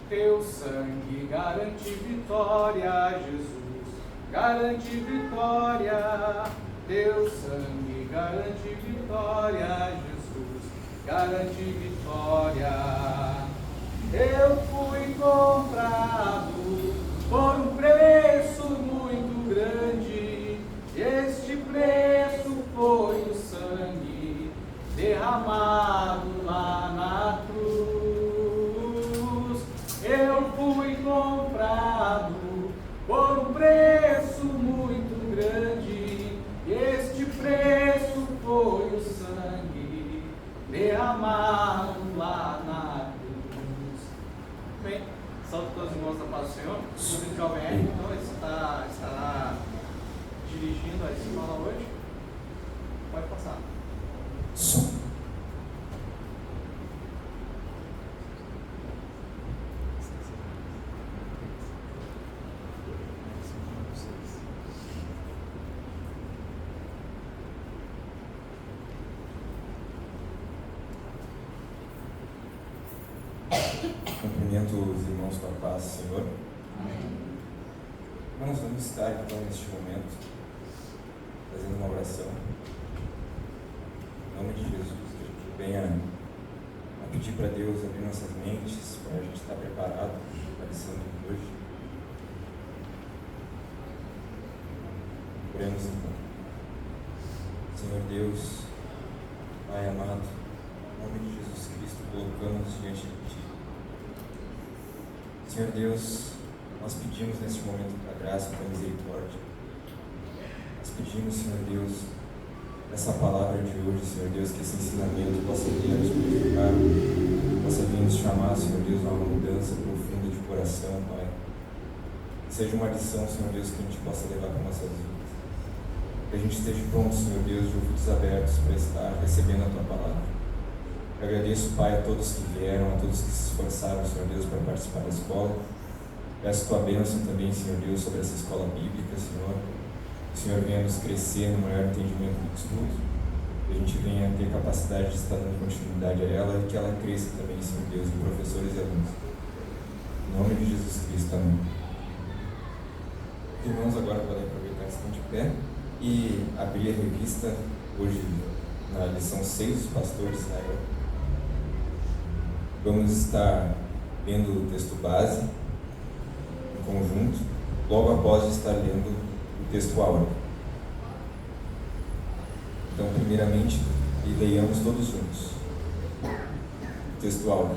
Teu sangue garante vitória, Jesus, garante vitória. Teu sangue garante vitória, Jesus, garante vitória. Eu fui comprado por um preço muito grande. Este preço foi o sangue derramado lá na cruz. Eu fui comprado por um preço muito grande. Este preço foi o sangue derramado lá na cruz. Bem, salve todos os irmãos da paz do Senhor. O jovem Eric, então, estará dirigindo a escola hoje. Pode passar. Som. Cumprimento os irmãos com a paz do Senhor. Amém. Irmãos, vamos estar então neste momento fazendo uma oração. Em nome de Jesus, que a gente venha a pedir para Deus abrir nossas mentes, para a gente estar preparado para a lição de hoje. Oremos então. Senhor Deus, Pai amado, em nome de Jesus Cristo, colocamos diante de Ti. Senhor Deus, nós pedimos neste momento a graça e a misericórdia. Nós pedimos, Senhor Deus, essa palavra de hoje, Senhor Deus, que esse ensinamento possa vir a nos purificar, possa vir nos chamar, Senhor Deus, a uma mudança profunda de coração, Pai. Que seja uma lição, Senhor Deus, que a gente possa levar para nossas vidas. Que a gente esteja pronto, Senhor Deus, de ouvidos abertos para estar recebendo a Tua palavra. Eu agradeço, Pai, a todos que vieram, a todos que se esforçaram, Senhor Deus, para participar da escola. Peço Tua bênção também, Senhor Deus, sobre essa escola bíblica, Senhor. Que o Senhor venha nos crescer no maior entendimento do estudo, que a gente venha ter capacidade de estar dando continuidade a ela e que ela cresça também, Senhor Deus, em professores e alunos. Em nome de Jesus Cristo, amém. Os irmãos agora podem aproveitar que estão de pé e abrir a revista hoje na lição 6 dos pastores de Israel. Vamos estar lendo o texto base em conjunto, logo após estar lendo o texto áureo. Então, primeiramente, leiamos todos juntos o texto áureo.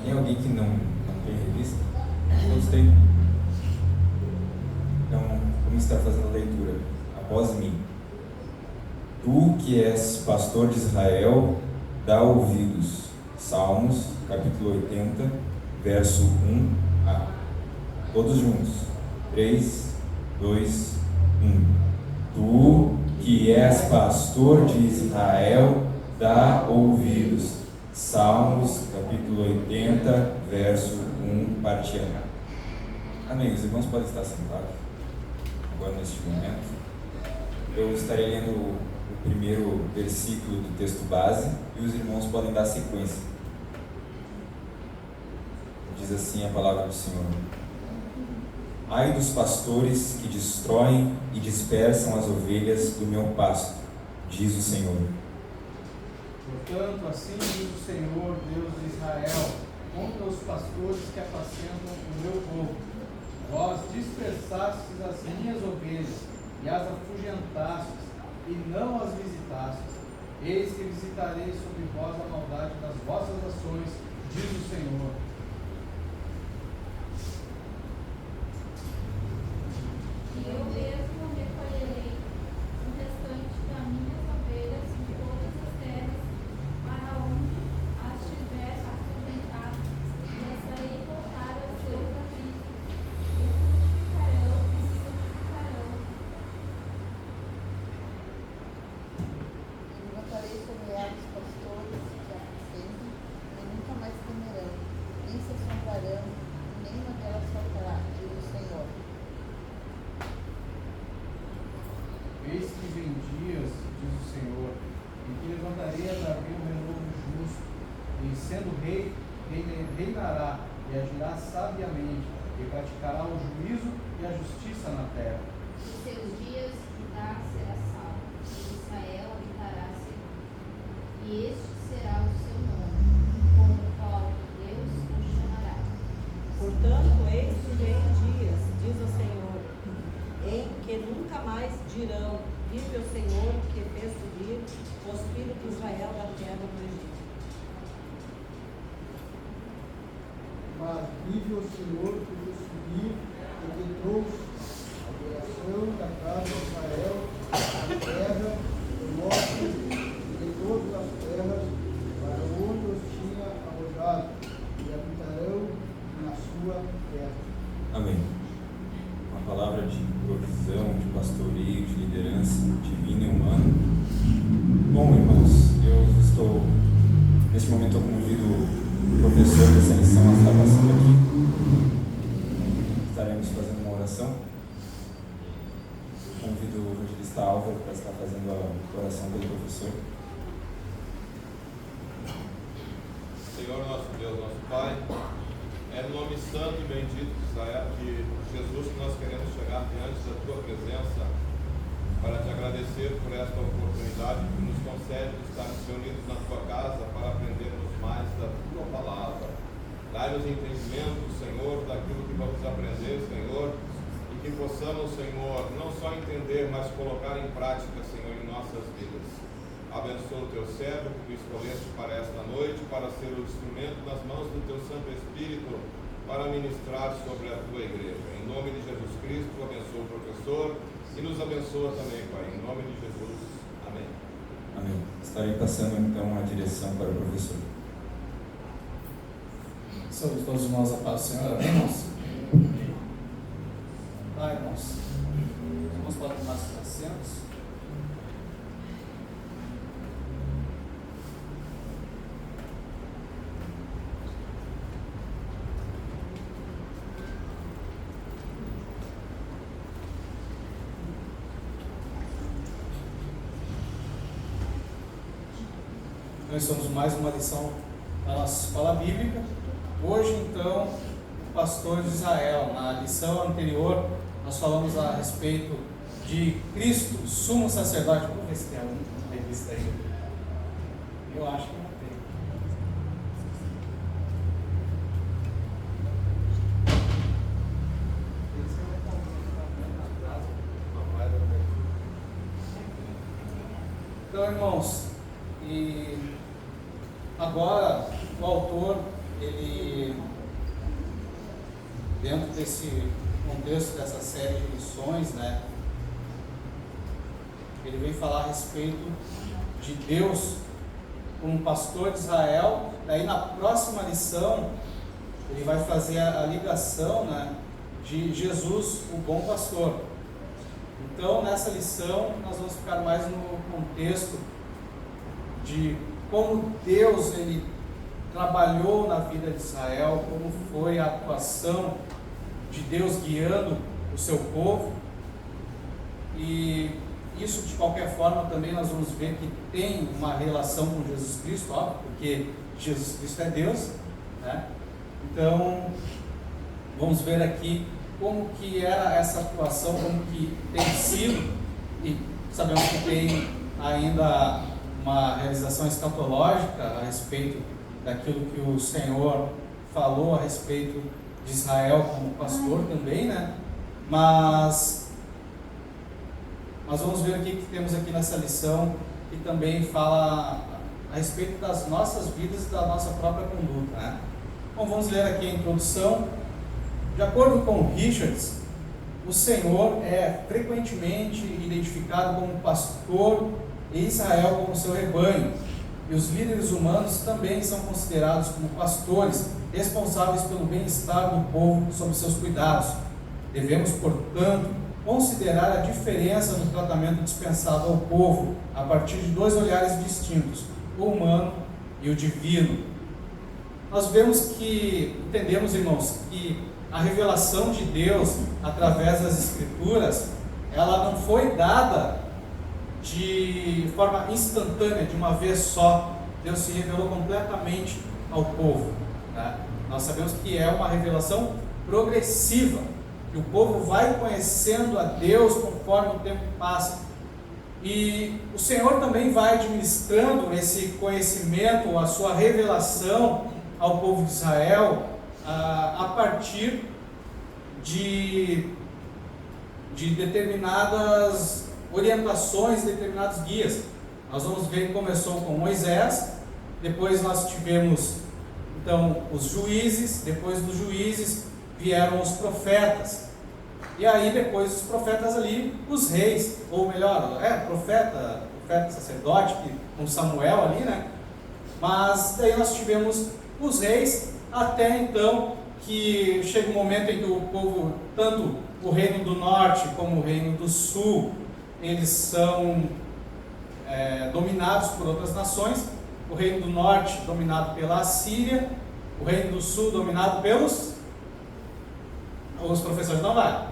Tem alguém que não tem revista? Todos têm? Então, vamos estar fazendo a leitura após mim. Tu que és pastor de Israel, dá ouvidos. Salmos, capítulo 80, verso 1a. Todos juntos. 3, 2, 1. Tu que és pastor de Israel, dá ouvidos. Salmos, capítulo 80, verso 1, parte A. Amém. Os irmãos podem estar sentados agora neste momento. Eu estarei lendo o primeiro versículo do texto base e os irmãos podem dar sequência. Diz assim a palavra do Senhor: Ai dos pastores que destroem e dispersam as ovelhas do meu pasto, diz o Senhor. Portanto, assim diz o Senhor, Deus de Israel, contra os pastores que apacentam o meu povo. Vós dispersastes as minhas ovelhas e as afugentastes, e não as visitastes. Eis que visitarei sobre vós a maldade das vossas ações, diz o Senhor. E eu mesmo recolherei o restante das minhas ovelhas de todas as terras, para onde as tiver afugentadas, e as farei voltar ao seu caminho, e frutificarão e se frutificarão. Levantarei sobre elas pastores que apacentam, e nunca mais temerão, nem se assombrarão, nem uma delas faltará, diz o Senhor. Eis que vem dias, diz o Senhor, em que levantarei a Davi um renovo justo, e sendo rei, reinará e agirá sabiamente, e praticará o juízo e a justiça na terra. Os seus dias Judá será salvo, e Israel habitará seguro. E este será o seu nome, com o qual Deus o chamará. Portanto, eis que vem dias, diz o Senhor, em que nunca mais dirão: vive o Senhor que fez subir os filhos de Israel da terra do Egito. Mas vive o Senhor que fez subir e que trouxe a geração da casa de Israel da terra do norte e de todas as terras para onde os tinha arrojado, e habitarão na sua terra. Amém. Uma palavra de provisão, de pastoreio, de liderança divina e humana. Bom, irmãos, eu estou, neste momento eu convido o professor dessa lição a estar passando aqui. Estaremos fazendo uma oração. Convido o evangelista Álvaro para estar fazendo a oração pelo professor. Senhor nosso Deus, nosso Pai, é no nome santo e bendito de Jesus que nós queremos chegar diante da Tua presença para te agradecer por esta oportunidade que nos concede de estarmos reunidos na Tua casa para aprendermos mais da Tua palavra. Dai-nos entendimento, Senhor, daquilo que vamos aprender, Senhor, e que possamos, Senhor, não só entender, mas colocar em prática, Senhor, em nossas vidas. Abençoa o Teu servo que tu escolheste para esta noite, para ser o instrumento nas mãos do Teu Santo Espírito, para ministrar sobre a Tua igreja. Em nome de Jesus Cristo, abençoa o professor e nos abençoa também, Pai. Em nome de Jesus. Amém. Amém. Estarei passando então a direção para o professor. Saúde todos os irmãos, a paz do Senhor. Amém, irmãos? Tá, irmãos. Os irmãos podem tomar seus assentos. Nós estamos mais uma lição da nossa escola bíblica. Hoje, então, o pastor de Israel. Na lição anterior, nós falamos a respeito de Cristo, sumo sacerdote. Vamos ver se tem alguma revista aí. Eu acho que não tem. Então, irmãos, e agora o autor, ele, dentro desse contexto dessa série de lições, né, ele vem falar a respeito de Deus como pastor de Israel. Daí na próxima lição ele vai fazer a ligação, né, de Jesus, o bom pastor. Então nessa lição nós vamos ficar mais no contexto de como Deus ele trabalhou na vida de Israel, como foi a atuação de Deus guiando o seu povo. E isso, de qualquer forma, também nós vamos ver que tem uma relação com Jesus Cristo, óbvio, porque Jesus Cristo é Deus, né? Então, vamos ver aqui como que era essa atuação, como que tem sido, e sabemos que tem ainda uma realização escatológica a respeito daquilo que o Senhor falou a respeito de Israel como pastor também, né? Mas nós vamos ver aqui que temos aqui nessa lição que também fala a respeito das nossas vidas e da nossa própria conduta, né? Bom, vamos ler aqui a introdução. De acordo com Richards, o Senhor é frequentemente identificado como pastor e Israel como seu rebanho, e os líderes humanos também são considerados como pastores responsáveis pelo bem-estar do povo sob seus cuidados. Devemos, portanto, considerar a diferença no tratamento dispensado ao povo a partir de dois olhares distintos, o humano e o divino. Nós entendemos, irmãos, que a revelação de Deus através das Escrituras, ela não foi dada de forma instantânea, de uma vez só. Deus se revelou completamente ao povo, tá? Nós sabemos que é uma revelação progressiva, que o povo vai conhecendo a Deus conforme o tempo passa. E o Senhor também vai administrando esse conhecimento, a sua revelação ao povo de Israel a partir de determinadas orientações, determinados guias. Nós vamos ver que começou com Moisés, depois nós tivemos então os juízes, depois dos juízes vieram os profetas, e aí depois dos profetas ali, os reis, ou melhor, profeta sacerdote, com Samuel ali, né? Mas daí nós tivemos os reis, até então que chega um momento em que o povo, tanto o reino do norte como o reino do sul, eles são dominados por outras nações. O reino do norte dominado pela Assíria, o reino do sul dominado pelos... Os professores não vai.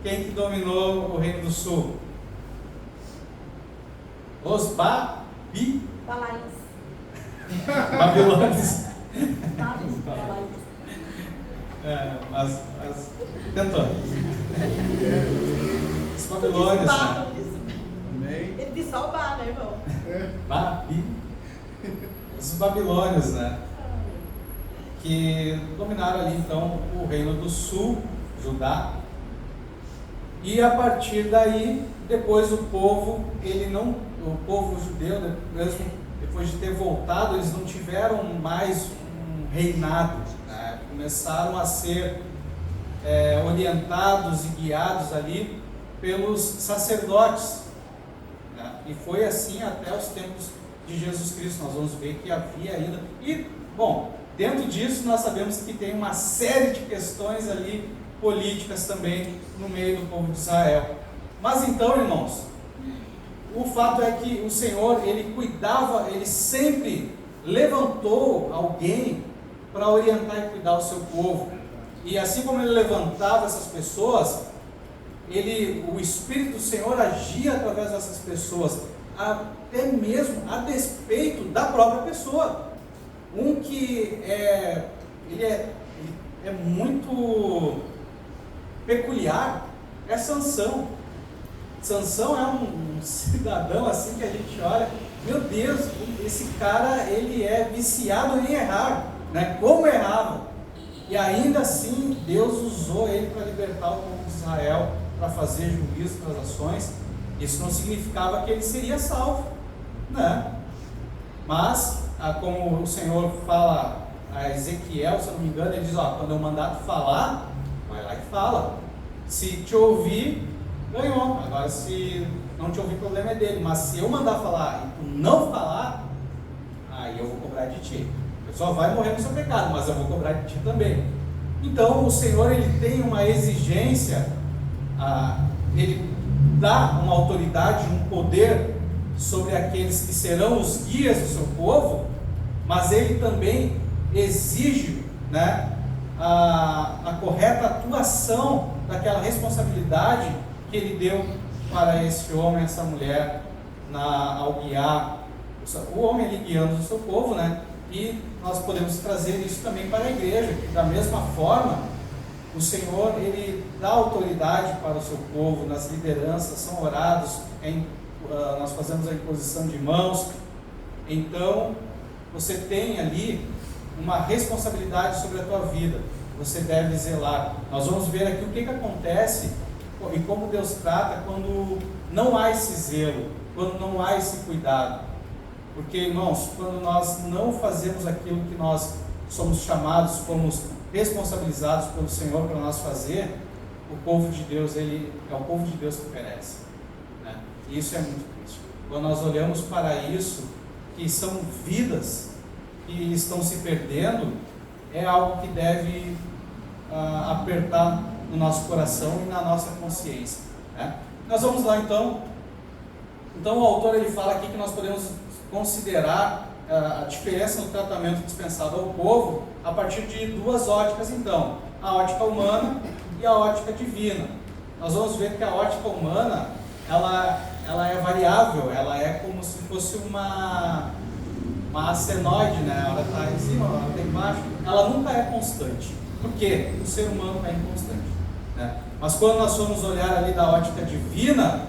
Quem que dominou o reino do sul? Os Balaios. Babilônios. Balaios. Mas tentou. Os babilônios, né? Ele disse só o bar, né, irmão? Os babilônios, né? Que dominaram ali então o reino do sul, Judá. E a partir daí, depois o povo judeu, mesmo depois de ter voltado, eles não tiveram mais um reinado, né? Começaram a ser orientados e guiados ali pelos sacerdotes, né? E foi assim até os tempos de Jesus Cristo. Nós vamos ver que havia ainda, e bom, dentro disso nós sabemos que tem uma série de questões ali políticas também no meio do povo de Israel. Mas então, irmãos, o fato é que o Senhor, Ele cuidava, Ele sempre levantou alguém para orientar e cuidar o seu povo. E assim como Ele levantava essas pessoas, o Espírito do Senhor agia através dessas pessoas, até mesmo a despeito da própria pessoa. Um que ele é muito peculiar é Sansão. Sansão é um cidadão assim que a gente olha, meu Deus, esse cara ele é viciado em errar, né? Como errava, e ainda assim Deus usou ele para libertar o povo de Israel, para fazer juízo das ações. Isso não significava que ele seria salvo, né? Mas como o Senhor fala a Ezequiel, se eu não me engano, ele diz, quando eu mandar tu falar, vai lá e fala. Se te ouvir, ganhou. Agora se não te ouvir, o problema é dele. Mas se eu mandar falar e tu não falar, aí eu vou cobrar de ti. Você só vai morrer no seu pecado, mas eu vou cobrar de ti também. Então o Senhor, Ele tem uma exigência, Ele dá uma autoridade, um poder sobre aqueles que serão os guias do seu povo, mas Ele também exige, né, a correta atuação daquela responsabilidade que Ele deu para esse homem, essa mulher, ao guiar o homem ali guiando o seu povo, né? E nós podemos trazer isso também para a igreja, que da mesma forma o Senhor, Ele dá autoridade para o seu povo, nas lideranças, são orados, nós fazemos a imposição de mãos. Então você tem ali uma responsabilidade sobre a tua vida, você deve zelar. Nós vamos ver aqui o que acontece e como Deus trata quando não há esse zelo, quando não há esse cuidado. Porque, irmãos, quando nós não fazemos aquilo que nós somos chamados, fomos responsabilizados pelo Senhor para nós fazer, o povo de Deus, é o povo de Deus que perece, né? E isso é muito triste. Quando nós olhamos para isso, que são vidas que estão se perdendo, é algo que deve apertar no nosso coração e na nossa consciência, né? Nós vamos lá então o autor ele fala aqui que nós podemos considerar a diferença no tratamento dispensado ao povo a partir de duas óticas. Então, a ótica humana e a ótica divina. Nós vamos ver que a ótica humana ela é variável, ela é como se fosse uma senoide, né? Ela está em cima, ela está embaixo. ela nunca é constante. Por quê? O ser humano é inconstante, né? Mas quando nós formos olhar ali da ótica divina,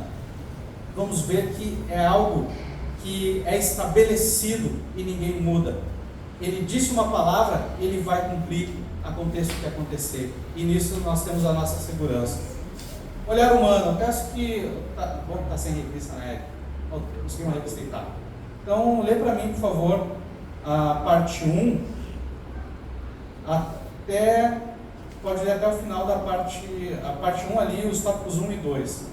vamos ver que é algo que é estabelecido e ninguém muda. Ele disse uma palavra, ele vai cumprir, aconteça o que acontecer. E nisso nós temos a nossa segurança. Olhar humano, eu peço que... Bom, está sem revista, né? Consegui uma revista aí, tá? Então, lê para mim, por favor, a parte 1, até... Pode ler até o final da parte... A parte 1 ali, os tópicos 1 e 2.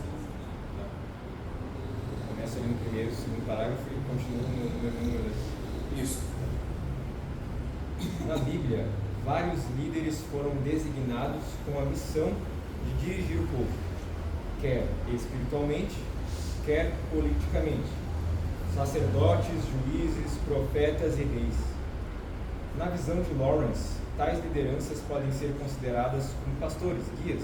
Começa ali no primeiro, segundo parágrafo e continua no mesmo número. Isso. Na Bíblia, vários líderes foram designados com a missão de dirigir o povo, quer espiritualmente, quer politicamente. Sacerdotes, juízes, profetas e reis. Na visão de Lawrence, tais lideranças podem ser consideradas como pastores, guias,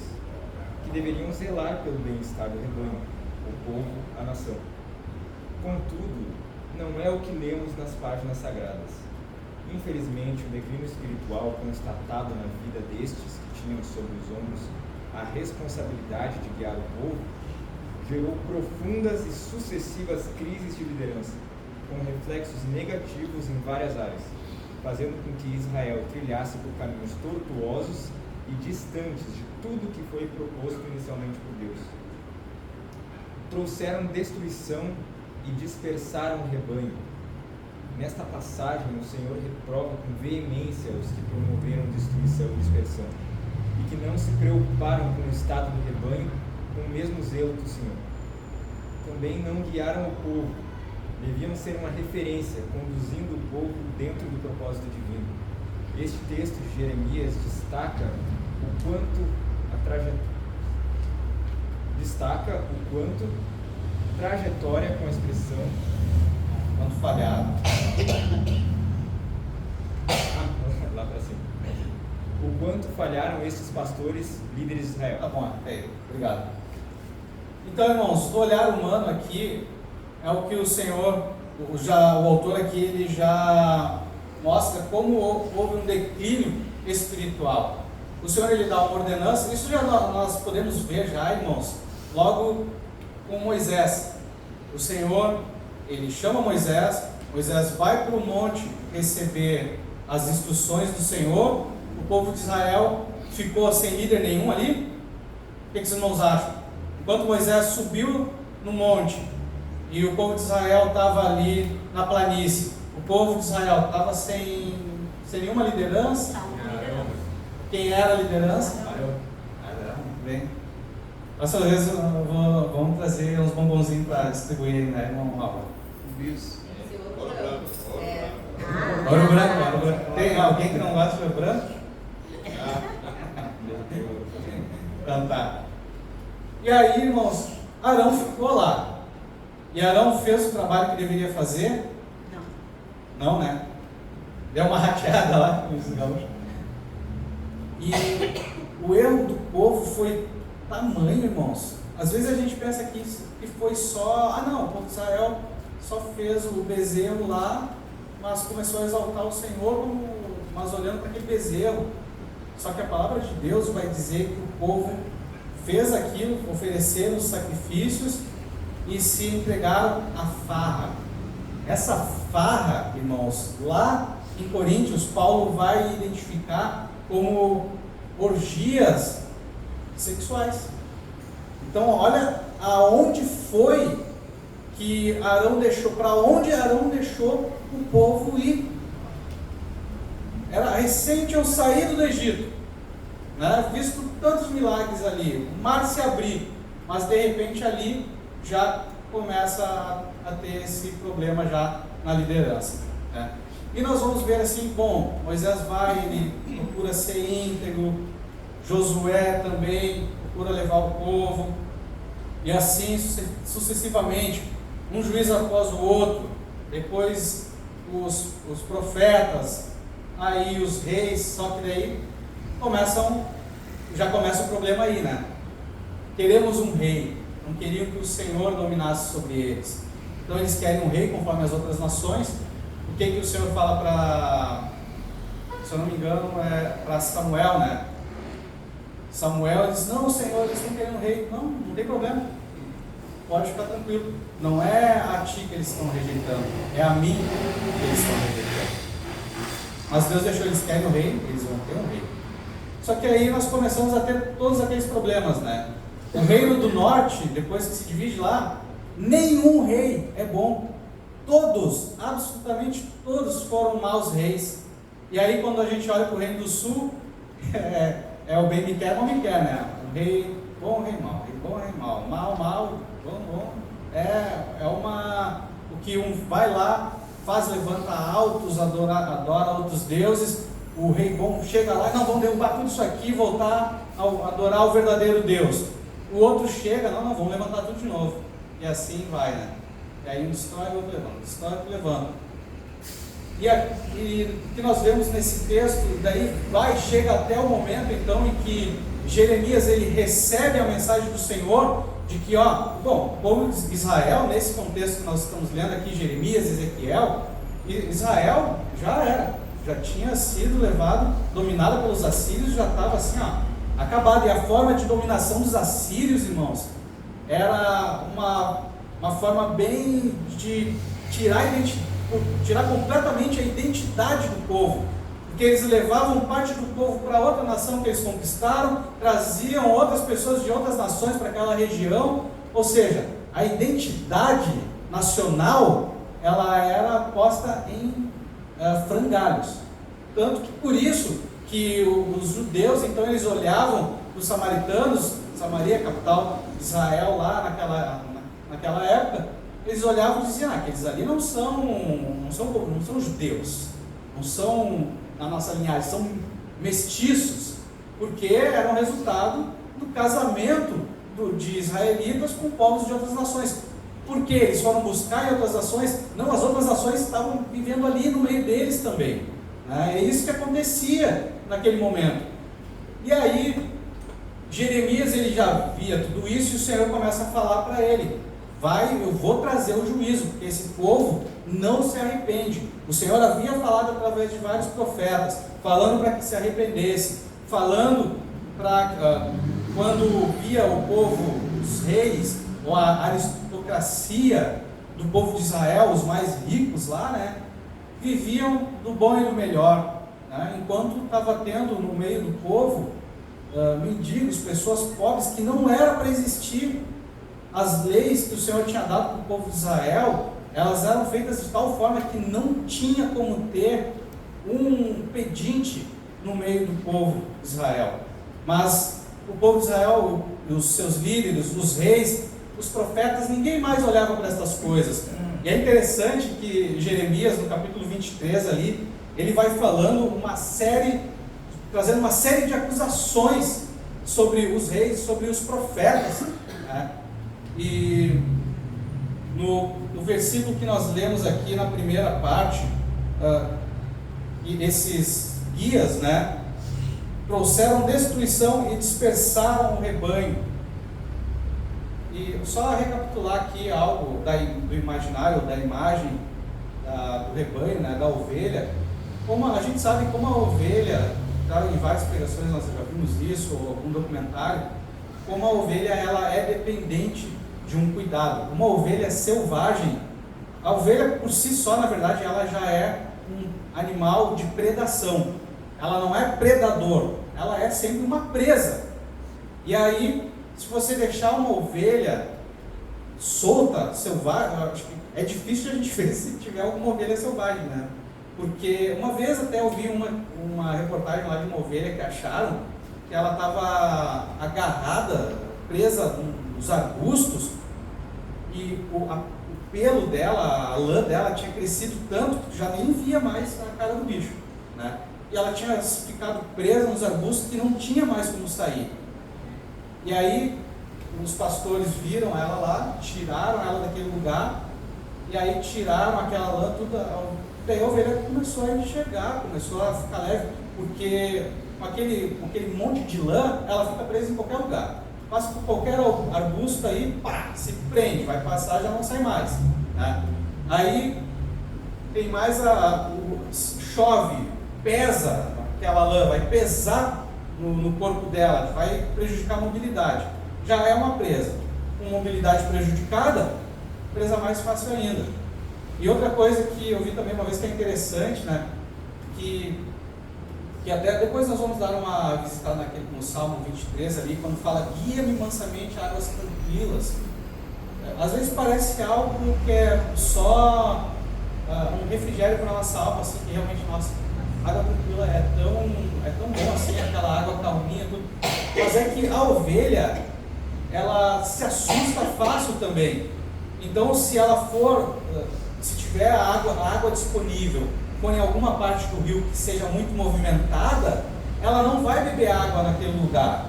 que deveriam zelar pelo bem-estar do rebanho, o povo, a nação. Contudo, não é o que lemos nas páginas sagradas. Infelizmente, o declínio espiritual constatado na vida destes que tinham sobre os ombros a responsabilidade de guiar o povo, gerou profundas e sucessivas crises de liderança, com reflexos negativos em várias áreas, fazendo com que Israel trilhasse por caminhos tortuosos e distantes de tudo que foi proposto inicialmente por Deus. Trouxeram destruição e dispersaram o rebanho. Nesta passagem, o Senhor reprova com veemência os que promoveram destruição e dispersão, e que não se preocuparam com o estado do rebanho com o mesmo zelo que o Senhor. Também não guiaram o povo, deviam ser uma referência, conduzindo o povo dentro do propósito divino. Este texto de Jeremias destaca o quanto trajetória com a expressão Quanto falhado. Lá para cima. O quanto falharam estes pastores, líderes de Israel. Tá bom, obrigado. Então, irmãos, o olhar humano aqui é o que o Senhor, o autor aqui, ele já mostra como houve um declínio espiritual. O Senhor, ele dá uma ordenança, isso já nós podemos ver já, irmãos, logo com Moisés. O Senhor, ele chama Moisés vai para o monte receber as instruções do Senhor. O povo de Israel ficou sem líder nenhum ali. O que vocês irmãos acham? Enquanto Moisés subiu no monte e o povo de Israel estava ali na planície, o povo de Israel estava sem nenhuma liderança. Quem era a liderança? Arão. Bem. Próxima vez vamos trazer uns bombonzinhos para distribuir, né, irmão Raul? Isso. Ouro branco. Tem alguém que não gosta de ouro branco? Então tá. E aí, irmãos, Arão ficou lá. E Arão fez o trabalho que deveria fazer? Não, né? Deu uma rateada lá com os gaúchos. E o erro do povo foi tamanho, irmãos. Às vezes a gente pensa que foi só... o povo de Israel só fez o bezerro lá, mas começou a exaltar o Senhor, mas olhando para aquele bezerro. Só que a palavra de Deus vai dizer que o povo fez aquilo, ofereceram os sacrifícios e se entregaram à farra. Essa farra, irmãos, lá em Coríntios, Paulo vai identificar como orgias sexuais. Então, olha aonde foi que Arão deixou, para onde Arão deixou o povo ir. Era recente eu saído do Egito, né? Visto tantos milagres ali, o mar se abrir, mas de repente ali já começa a ter esse problema já na liderança, né? E nós vamos ver assim, bom, Moisés vai, ele procura ser íntegro, Josué também procura levar o povo, e assim sucessivamente, um juiz após o outro, depois os profetas, aí os reis, só que daí já começa o problema aí, né? Queremos um rei, não queriam que o Senhor dominasse sobre eles, então eles querem um rei conforme as outras nações. O que o Senhor fala se eu não me engano, é para Samuel, né? Samuel diz: não, Senhor, eles estão querendo um rei. Não tem problema, pode ficar tranquilo. Não é a ti que eles estão rejeitando, é a mim que eles estão rejeitando. Mas Deus deixou eles querem um rei, eles vão ter um rei. Só que aí nós começamos a ter todos aqueles problemas, né? O reino do norte, depois que se divide lá, nenhum rei é bom. Todos, absolutamente todos foram maus reis. E aí quando a gente olha para o reino do sul, é o bem me quer, não me quer, né? O rei bom, rei mau, rei bom, rei mau, mal, mal, bom, bom. O que um vai lá, faz, levanta altos, adora outros deuses. O rei bom chega lá e não, vamos derrubar tudo isso aqui e voltar a adorar o verdadeiro Deus. O outro chega, não, vamos levantar tudo de novo. E assim vai, né? E aí um destrói, o outro levanta, destrói, o outro levanta. E o que nós vemos nesse texto, daí chega até o momento então em que Jeremias ele recebe a mensagem do Senhor de que, o povo de Israel, nesse contexto que nós estamos lendo aqui, Jeremias, Ezequiel, Israel já tinha sido levado, dominado pelos assírios, já estava assim, acabado. E a forma de dominação dos assírios, irmãos, era uma forma bem de tirar completamente a identidade do povo, porque eles levavam parte do povo para outra nação que eles conquistaram, traziam outras pessoas de outras nações para aquela região, ou seja, a identidade nacional ela era posta em frangalhos, tanto que por isso que os judeus então eles olhavam os samaritanos, Samaria, capital de Israel lá naquela época, eles olhavam e diziam: aqueles ali não são judeus, não são da nossa linhagem, são mestiços, porque era um resultado do casamento de israelitas com povos de outras nações. Porque eles foram buscar em outras nações? Não, as outras nações estavam vivendo ali no meio deles também, né? É isso que acontecia naquele momento. E aí Jeremias ele já via tudo isso e o Senhor começa a falar para ele: eu vou trazer o juízo, porque esse povo não se arrepende. O Senhor havia falado através de vários profetas, falando para que se arrependesse, falando para quando via o povo, os reis, ou a aristocracia do povo de Israel, os mais ricos lá, né, viviam do bom e do melhor, né, enquanto estava tendo no meio do povo mendigos, pessoas pobres, que não era para existir. As leis que o Senhor tinha dado para o povo de Israel, elas eram feitas de tal forma que não tinha como ter um pedinte no meio do povo de Israel. Mas o povo de Israel, os seus líderes, os reis, os profetas, ninguém mais olhava para essas coisas. E é interessante que Jeremias, no capítulo 23 ali, ele vai falando trazendo uma série de acusações sobre os reis, sobre os profetas, né? E no versículo que nós lemos aqui na primeira parte, e esses guias, né, trouxeram destruição e dispersaram o rebanho. E só recapitular aqui algo do imaginário, da imagem do rebanho, né, da ovelha. Como a gente sabe como a ovelha, em várias pregações nós já vimos isso, ou algum documentário, como a ovelha ela é dependente de um cuidado. Uma ovelha selvagem, a ovelha por si só, na verdade, ela já é um animal de predação. Ela não é predador, ela é sempre uma presa. E aí, se você deixar uma ovelha solta, selvagem, acho que é difícil a gente ver se tiver alguma ovelha selvagem, né? Porque uma vez até eu vi uma reportagem lá de uma ovelha que acharam que ela estava agarrada, presa nos arbustos, e o pelo dela, a lã dela tinha crescido tanto que já nem via mais a cara do bicho, né? E ela tinha ficado presa nos arbustos que não tinha mais como sair. E aí os pastores viram ela lá, tiraram ela daquele lugar, e aí tiraram aquela lã toda. Daí a ovelha começou a enxergar, começou a ficar leve, porque com aquele monte de lã, ela fica presa em qualquer lugar. Passa por qualquer arbusto aí, pá, se prende, vai passar, já não sai mais, né? Aí tem mais chove, pesa aquela lã, vai pesar no corpo dela, vai prejudicar a mobilidade. Já é uma presa. Com mobilidade prejudicada, presa mais fácil ainda. E outra coisa que eu vi também uma vez que é interessante, né? Que até depois nós vamos dar uma visitada no Salmo 23 ali, quando fala, guia-me mansamente a águas tranquilas. Às vezes parece algo que é só um refrigério para a nossa alma, assim, que realmente, nossa, água tranquila é tão bom assim, aquela água calminha, tudo. Mas é que a ovelha, ela se assusta fácil também. Então, se ela se tiver a água disponível, for em alguma parte do rio que seja muito movimentada, ela não vai beber água naquele lugar.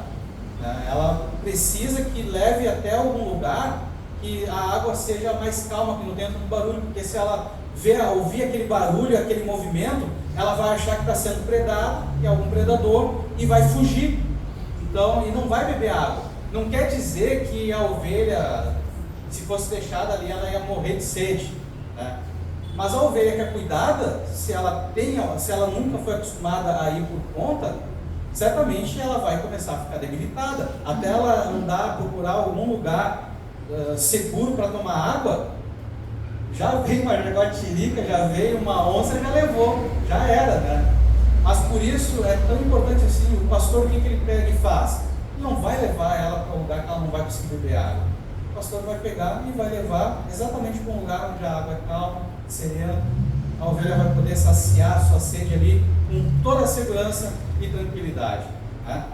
Ela precisa que leve até algum lugar que a água seja mais calma, que não tenha tanto barulho, porque se ela ouvir aquele barulho, aquele movimento, ela vai achar que está sendo predada, que é algum predador, e vai fugir. Então, e não vai beber água. Não quer dizer que a ovelha, se fosse deixada ali, ela ia morrer de sede, né? Mas a ovelha que é cuidada, se ela nunca foi acostumada a ir por conta, certamente ela vai começar a ficar debilitada. Até ela andar, procurar algum lugar seguro para tomar água, já veio uma jaguatirica, já veio uma onça, já levou, já era, né? Mas por isso é tão importante assim, o pastor, o que ele pega e faz? Não vai levar ela para um lugar que ela não vai conseguir beber água. O pastor vai pegar e vai levar exatamente para um lugar onde a água é calma, serena. A ovelha vai poder saciar a sua sede ali com toda a segurança e tranquilidade, né?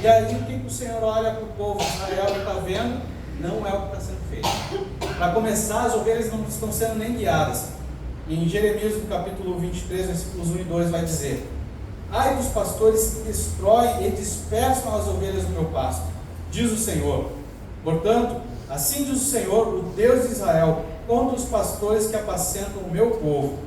E aí o que o Senhor olha para o povo de Israel e está vendo? Não é o que está sendo feito. Para começar, as ovelhas não estão sendo nem guiadas. Em Jeremias, no capítulo 23, versículos 1 e 2, vai dizer: ai dos pastores que destroem e dispersam as ovelhas do meu pasto, diz o Senhor. Portanto, assim diz o Senhor, o Deus de Israel, contra os pastores que apacentam o meu povo.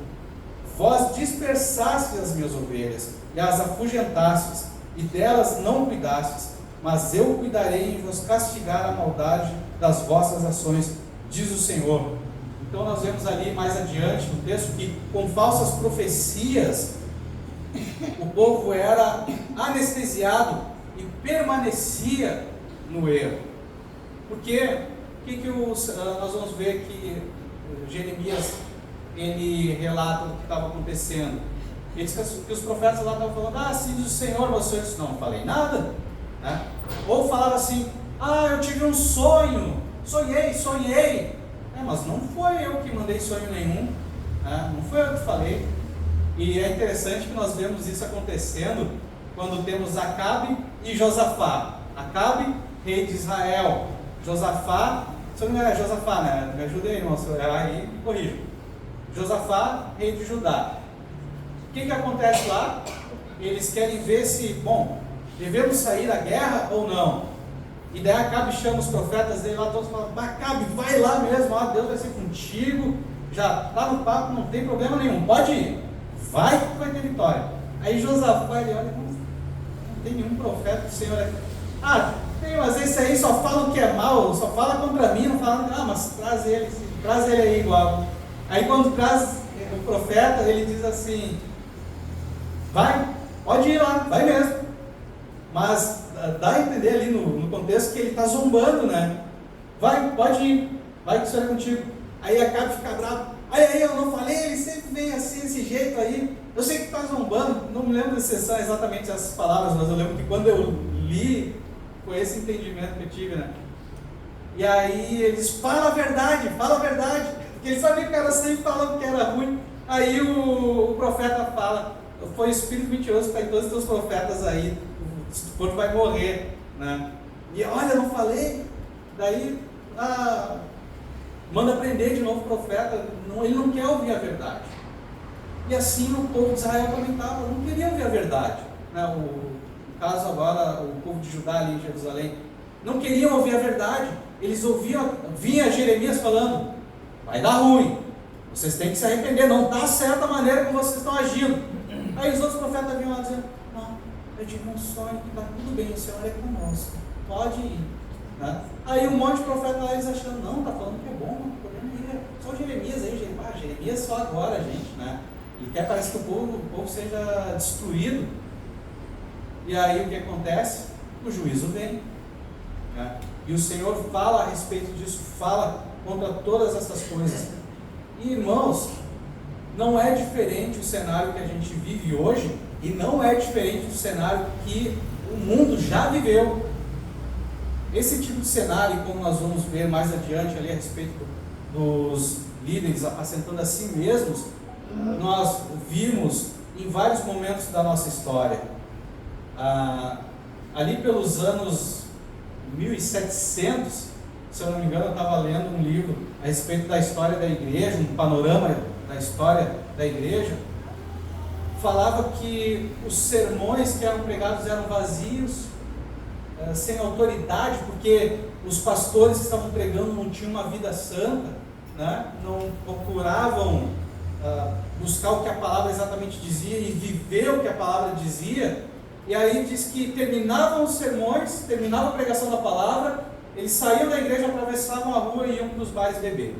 Vós dispersastes as minhas ovelhas, e as afugentastes, e delas não cuidastes, mas eu cuidarei em vos castigar a maldade das vossas ações, diz o Senhor. Então nós vemos ali mais adiante no texto que com falsas profecias o povo era anestesiado e permanecia no erro. Porque nós vamos ver que Jeremias ele relata o que estava acontecendo. Ele diz que os profetas lá estavam falando: assim diz o Senhor, você disse, não falei nada, né? Ou falava assim: eu tive um sonho, sonhei, mas não foi eu que mandei sonho nenhum, né? Não foi eu que falei. E é interessante que nós vemos isso acontecendo quando temos Acabe e Josafá. Acabe, rei de Israel. Josafá, se não é Josafá, né? Me ajuda aí, irmão, se eu errar aí, me corrija. Josafá, rei de Judá. O que acontece lá? Eles querem ver se, devemos sair da guerra ou não. E daí Acabe chama os profetas dele lá, todos falam: Acabe, vai lá mesmo, Deus vai ser contigo, já está no papo, não tem problema nenhum, pode ir, vai que vai ter vitória. Aí Josafá, ele olha: não tem nenhum profeta do Senhor aqui. Tem, mas esse aí só fala o que é mal, só fala contra mim, não fala, mas traz ele aí igual. Aí quando traz o profeta, ele diz assim: vai, pode ir lá, vai mesmo. Mas dá a entender ali no contexto que ele está zombando, né? Vai, pode ir, vai que isso é contigo. Aí Acabe fica bravo: aí eu não falei, ele sempre vem assim, desse jeito aí, eu sei que está zombando. Não me lembro de acessar exatamente essas palavras, mas eu lembro que quando eu li, foi esse entendimento que eu tive, né? E aí ele diz: fala a verdade, porque ele sabia que o cara sempre falando que era ruim. Aí o profeta fala: foi o espírito mentiroso que está em todos os teus profetas aí, o povo vai morrer, né? E olha, não falei. Daí manda prender de novo o profeta. Ele não quer ouvir a verdade. E assim o povo de Israel também estava, não queria ouvir a verdade, né? No caso agora, o povo de Judá ali em Jerusalém não queriam ouvir a verdade. Eles vinha Jeremias falando: vai dar ruim, vocês têm que se arrepender, não está certa a maneira como vocês estão agindo. Aí os outros profetas vinham lá dizendo: não, eu tive um sonho, está tudo bem, o Senhor é conosco, pode ir, né? Aí um monte de profeta lá, eles achando: não, está falando que é bom, não tem problema aí, só Jeremias aí, Jeremias só agora, gente, né? Ele quer, parece que o povo seja destruído. E aí o que acontece? O juízo vem, né? E o Senhor fala a respeito disso, fala contra todas essas coisas. E irmãos, não é diferente o cenário que a gente vive hoje, e não é diferente do cenário que o mundo já viveu. Esse tipo de cenário, como nós vamos ver mais adiante ali a respeito dos líderes apacentando a si mesmos, nós vimos em vários momentos da nossa história. Ali pelos anos 1700, se eu não me engano, eu estava lendo um livro a respeito da história da igreja, um panorama da história da igreja. Falava que os sermões que eram pregados eram vazios, sem autoridade, porque os pastores que estavam pregando não tinham uma vida santa, né? Não procuravam buscar o que a palavra exatamente dizia e viver o que a palavra dizia. E aí diz que terminavam os sermões, terminava a pregação da palavra, eles saíam da igreja, atravessavam a rua e iam para os bares beber.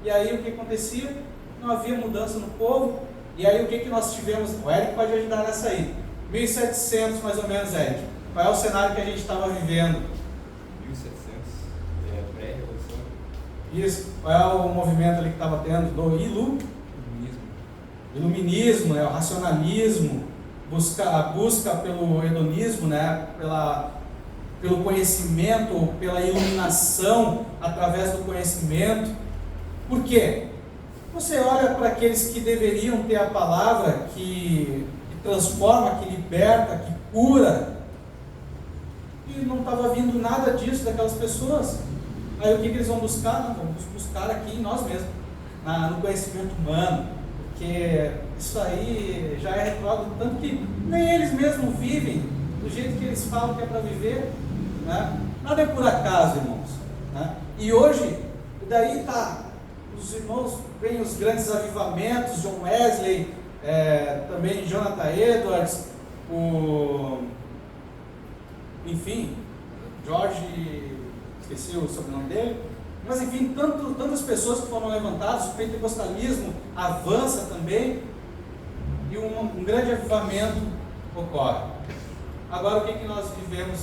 E aí o que acontecia? Não havia mudança no povo. E aí o que nós tivemos? O Eric pode ajudar nessa aí. 1700 mais ou menos, Eric. Qual é o cenário que a gente estava vivendo? 1700, pré-revolução. Isso. Qual é o movimento ali que estava tendo? Do iluminismo, né? O racionalismo, a busca pelo hedonismo, né? Pelo conhecimento, pela iluminação através do conhecimento. Por quê? Você olha para aqueles que deveriam ter a palavra que transforma, que liberta, que cura, e não estava vindo nada disso daquelas pessoas. Aí o que eles vão buscar? Não, vamos buscar aqui em nós mesmos, no conhecimento humano, porque isso aí já é retrógrado, tanto que nem eles mesmos vivem do jeito que eles falam que é para viver, né? Nada é por acaso, irmãos, né? E hoje, daí está, os irmãos veem os grandes avivamentos, John Wesley, também Jonathan Edwards, enfim, George, esqueci o sobrenome dele, mas enfim, tantas pessoas que foram levantadas, o pentecostalismo avança também, e um grande avivamento ocorre. Agora, o que nós vivemos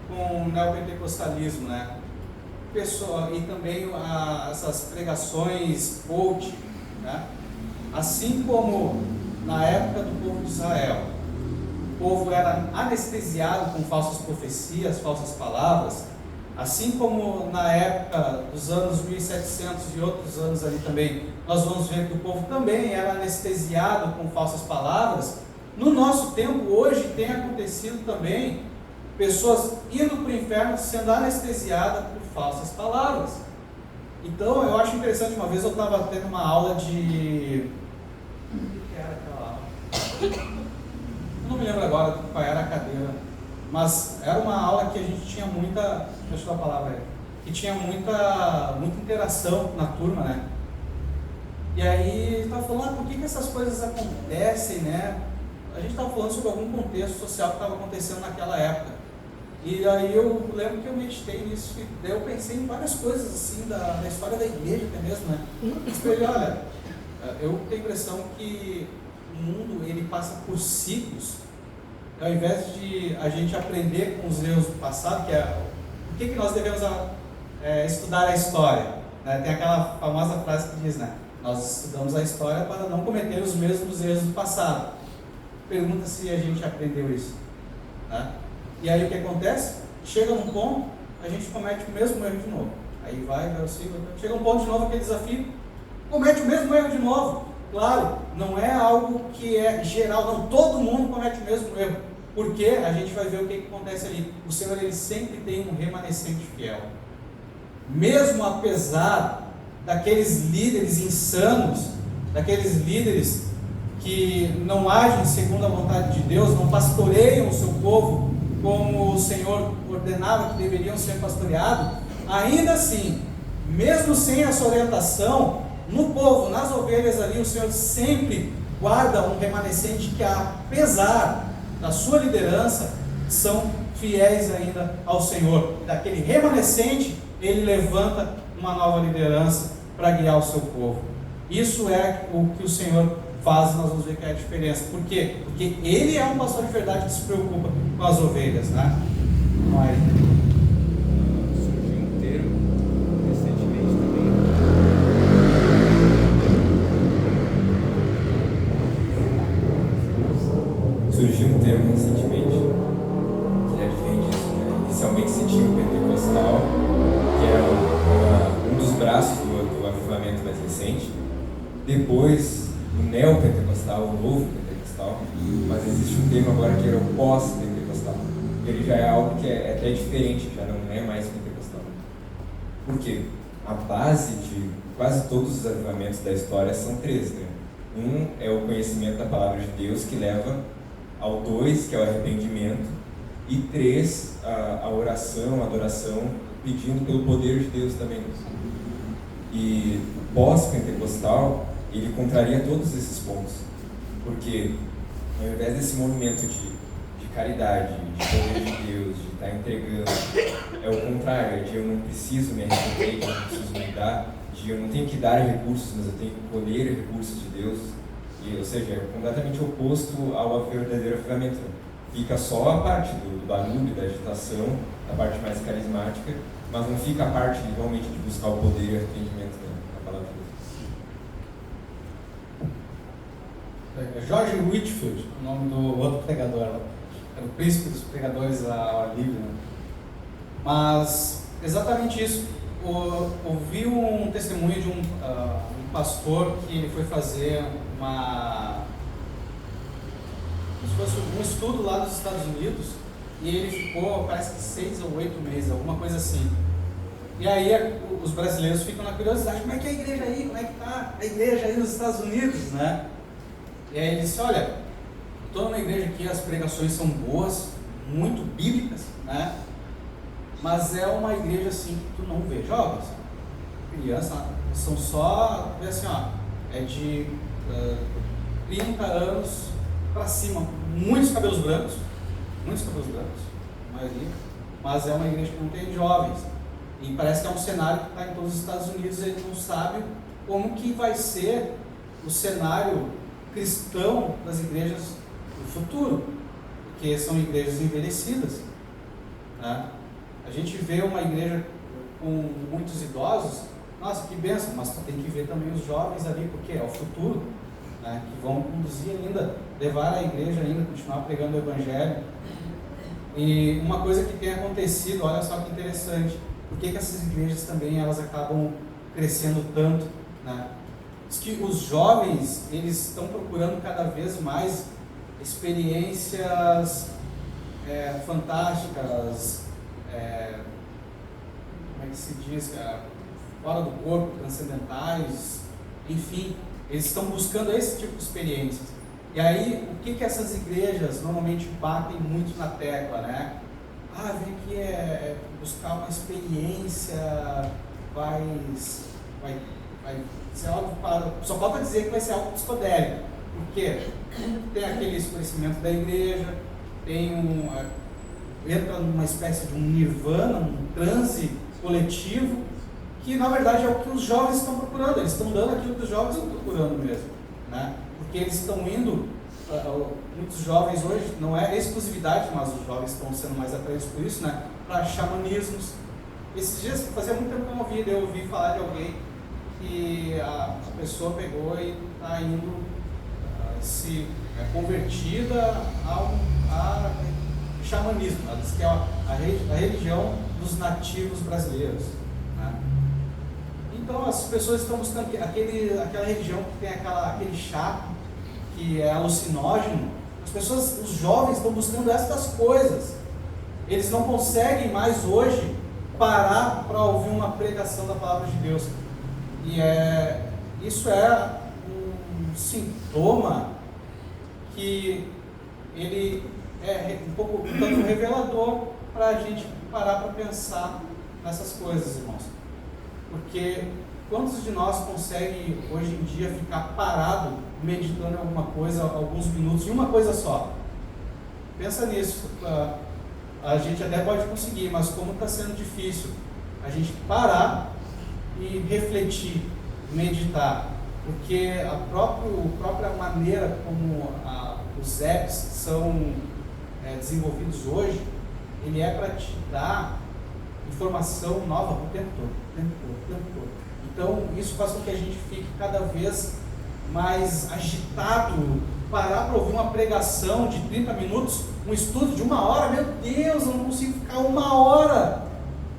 com o neopentecostalismo, né? E também essas pregações coach, né? Assim como na época do povo de Israel, o povo era anestesiado com falsas profecias, falsas palavras, assim como na época dos anos 1700 e outros anos ali também, nós vamos ver que o povo também era anestesiado com falsas palavras. No nosso tempo, hoje, tem acontecido também pessoas indo para o inferno sendo anestesiadas por falsas palavras. Então, eu acho interessante, uma vez eu estava tendo uma aula de... O que era aquela aula? Eu não me lembro agora qual era a cadeira, mas era uma aula que a gente tinha muita... Deixa eu dar a palavra aí. Que tinha muita interação na turma, né? E aí, estava falando, por que essas coisas acontecem, né? A gente estava falando sobre algum contexto social que estava acontecendo naquela época. E aí eu lembro que eu meditei nisso, e daí eu pensei em várias coisas assim da história da igreja até mesmo, né? Eu falei, olha, eu tenho a impressão que o mundo ele passa por ciclos, ao invés de a gente aprender com os erros do passado, que é por que nós devemos estudar a história, né? Tem aquela famosa frase que diz, né? Nós estudamos a história para não cometer os mesmos erros do passado. Pergunta se a gente aprendeu isso, né? E aí o que acontece? Chega num ponto, a gente comete o mesmo erro de novo. Aí vai o ciclo, chega um ponto de novo, aquele desafio, comete o mesmo erro de novo. Claro, não é algo que é geral, não, todo mundo comete o mesmo erro. Porque a gente vai ver o que acontece ali. O Senhor, ele sempre tem um remanescente fiel. Mesmo apesar daqueles líderes insanos, daqueles líderes que não agem segundo a vontade de Deus, não pastoreiam o seu povo como o Senhor ordenava que deveriam ser pastoreados, ainda assim, mesmo sem essa orientação, no povo, nas ovelhas ali, o Senhor sempre guarda um remanescente que, apesar da sua liderança, são fiéis ainda ao Senhor. Daquele remanescente, ele levanta uma nova liderança para guiar o seu povo. Isso é o que o Senhor faz, nós vamos ver que é a diferença. Por quê? Porque ele é um pastor de verdade que se preocupa com as ovelhas, né? Mas Surgiu um termo recentemente também. Surgiu um termo recentemente que advém disso, né? Inicialmente se tinha o pentecostal, que era um dos braços do avivamento mais recente. Depois, o neopentecostal, o novo pentecostal. Mas existe um termo agora que era o pós-pentecostal. Ele já é algo que é até diferente, já não é mais pentecostal. Por quê? A base de quase todos os avivamentos da história são três, né? Um é o conhecimento da palavra de Deus, que leva ao 2, que é o arrependimento, e 3, a oração, a adoração, pedindo pelo poder de Deus também. E o pós-pentecostal, ele contraria todos esses pontos, porque ao invés desse movimento de caridade, de poder de Deus, de estar entregando, é o contrário, é de eu não preciso me arrepender, eu não preciso me dar, de eu não tenho que dar recursos, mas eu tenho que colher recursos de Deus. E, ou seja, é completamente oposto ao verdadeiro avivamento. Fica só a parte do barulho, da agitação, a parte mais carismática, mas não fica a parte realmente de buscar o poder e o arrependimento da palavra de Deus. George Whitefield, o nome do outro pregador, era o príncipe dos pregadores ao livre, né? Mas exatamente isso. Ouvi um testemunho de um pastor que ele foi fazer como se fosse um estudo lá dos Estados Unidos, e ele ficou, parece que 6 ou 8 meses, alguma coisa assim. E aí os brasileiros ficam na curiosidade: como é que é a igreja aí? Como é que está a igreja aí nos Estados Unidos, né? E aí ele disse: olha, estou numa igreja aqui, as pregações são boas, muito bíblicas, né? Mas é uma igreja assim que tu não vê jovens, crianças, são só, assim, ó, é de 30 anos para cima, muitos cabelos brancos, a maioria, mas é uma igreja que não tem jovens. E parece que é um cenário que está em todos os Estados Unidos. Ele não sabe como que vai ser o cenário cristão das igrejas do futuro, porque são igrejas envelhecidas, né? A gente vê uma igreja com muitos idosos, nossa, que bênção, mas tu tem que ver também os jovens ali, porque é o futuro, né, que vão conduzir ainda, levar a igreja ainda, continuar pregando o evangelho. E uma coisa que tem acontecido, olha só que interessante, por que essas igrejas também elas acabam crescendo tanto, né? Diz que os jovens, eles estão procurando cada vez mais experiências fantásticas, como é que se diz, fora do corpo, transcendentais, enfim, eles estão buscando esse tipo de experiências. E aí, o que essas igrejas normalmente batem muito na tecla, né? Vem aqui buscar uma experiência, vai ser algo para... Só falta dizer que vai ser algo psicodélico. Por quê? Tem aquele escurecimento da igreja, entra numa espécie de um nirvana, um transe coletivo, que na verdade é o que os jovens estão procurando. Eles estão dando aquilo que os jovens estão procurando mesmo, né? Porque eles estão indo, muitos jovens hoje, não é exclusividade, mas os jovens estão sendo mais atraídos por isso, né? Para xamanismos. Esses dias, fazia muito tempo que eu não ouvia, eu ouvi falar de alguém que a pessoa pegou e está indo se convertida a xamanismo. Ela diz que é a religião dos nativos brasileiros, né? Então as pessoas estão buscando aquela religião que tem aquele chá que é alucinógeno. Os jovens estão buscando essas coisas. Eles não conseguem mais hoje parar para ouvir uma pregação da palavra de Deus. E isso é um sintoma que ele é um tanto revelador para a gente parar para pensar nessas coisas, irmãos. Porque quantos de nós conseguem hoje em dia ficar parado meditando em alguma coisa, alguns minutos, em uma coisa só? Pensa nisso. A gente até pode conseguir, mas como está sendo difícil a gente parar e refletir, meditar, porque a própria maneira como os apps são desenvolvidos hoje, ele é para te dar informação nova o tempo todo. Então, isso faz com que a gente fique cada vez mais agitado. Parar para ouvir uma pregação de 30 minutos, um estudo de 1 hora, meu Deus, eu não consigo ficar 1 hora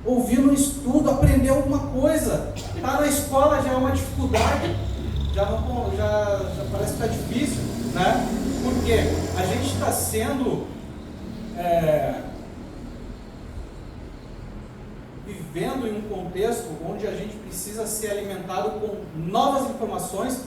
ouvindo um estudo, aprender alguma coisa. Estar na escola já é uma dificuldade, já parece que está difícil, né? Porque a gente está sendo vivendo em um contexto onde a gente precisa ser alimentado com novas informações.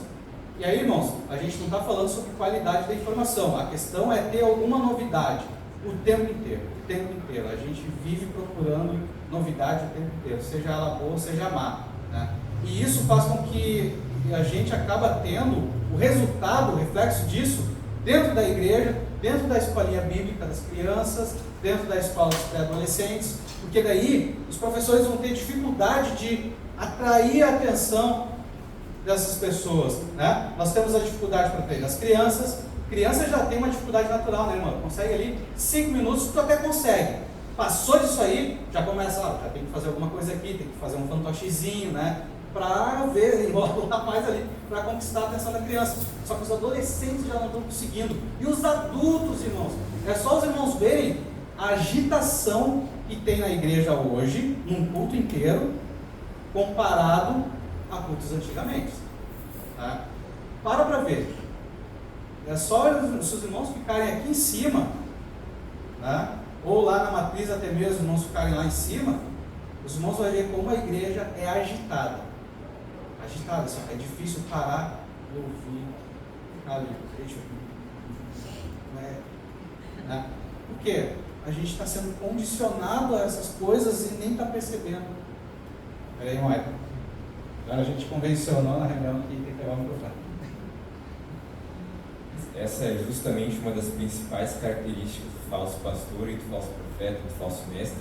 E aí, irmãos, a gente não está falando sobre qualidade da informação, a questão é ter alguma novidade o tempo inteiro. A gente vive procurando novidade o tempo inteiro, seja ela boa, seja má, né? E isso faz com que a gente acaba tendo o resultado, o reflexo disso, dentro da igreja, dentro da escolinha bíblica das crianças, dentro da escola dos pré-adolescentes, porque daí os professores vão ter dificuldade de atrair a atenção dessas pessoas, né? Nós temos a dificuldade para treinar as crianças. Criança já tem uma dificuldade natural, né, irmão? Consegue ali 5 minutos, tu até consegue. Passou disso aí, já começa, já tem que fazer alguma coisa aqui, tem que fazer um fantochezinho, né? Para ver, o rapaz ali, para conquistar a atenção da criança. Só que os adolescentes já não estão conseguindo. E os adultos, irmãos, é só os irmãos verem a agitação que tem na igreja hoje, num culto inteiro, comparado a cultos antigamente. Tá? Para ver. É só os seus irmãos ficarem aqui em cima, tá? Ou lá na matriz até mesmo os irmãos ficarem lá em cima, os irmãos vão ver como a igreja é agitada. Assim, é difícil parar e ouvir, ficar ali. Né? Por quê? A gente está sendo condicionado a essas coisas e nem está percebendo. Peraí, Maicon. Agora a gente convencionou na reunião que tem que pegar o microfone. Essa é justamente uma das principais características do falso pastor e do falso profeta, do falso mestre,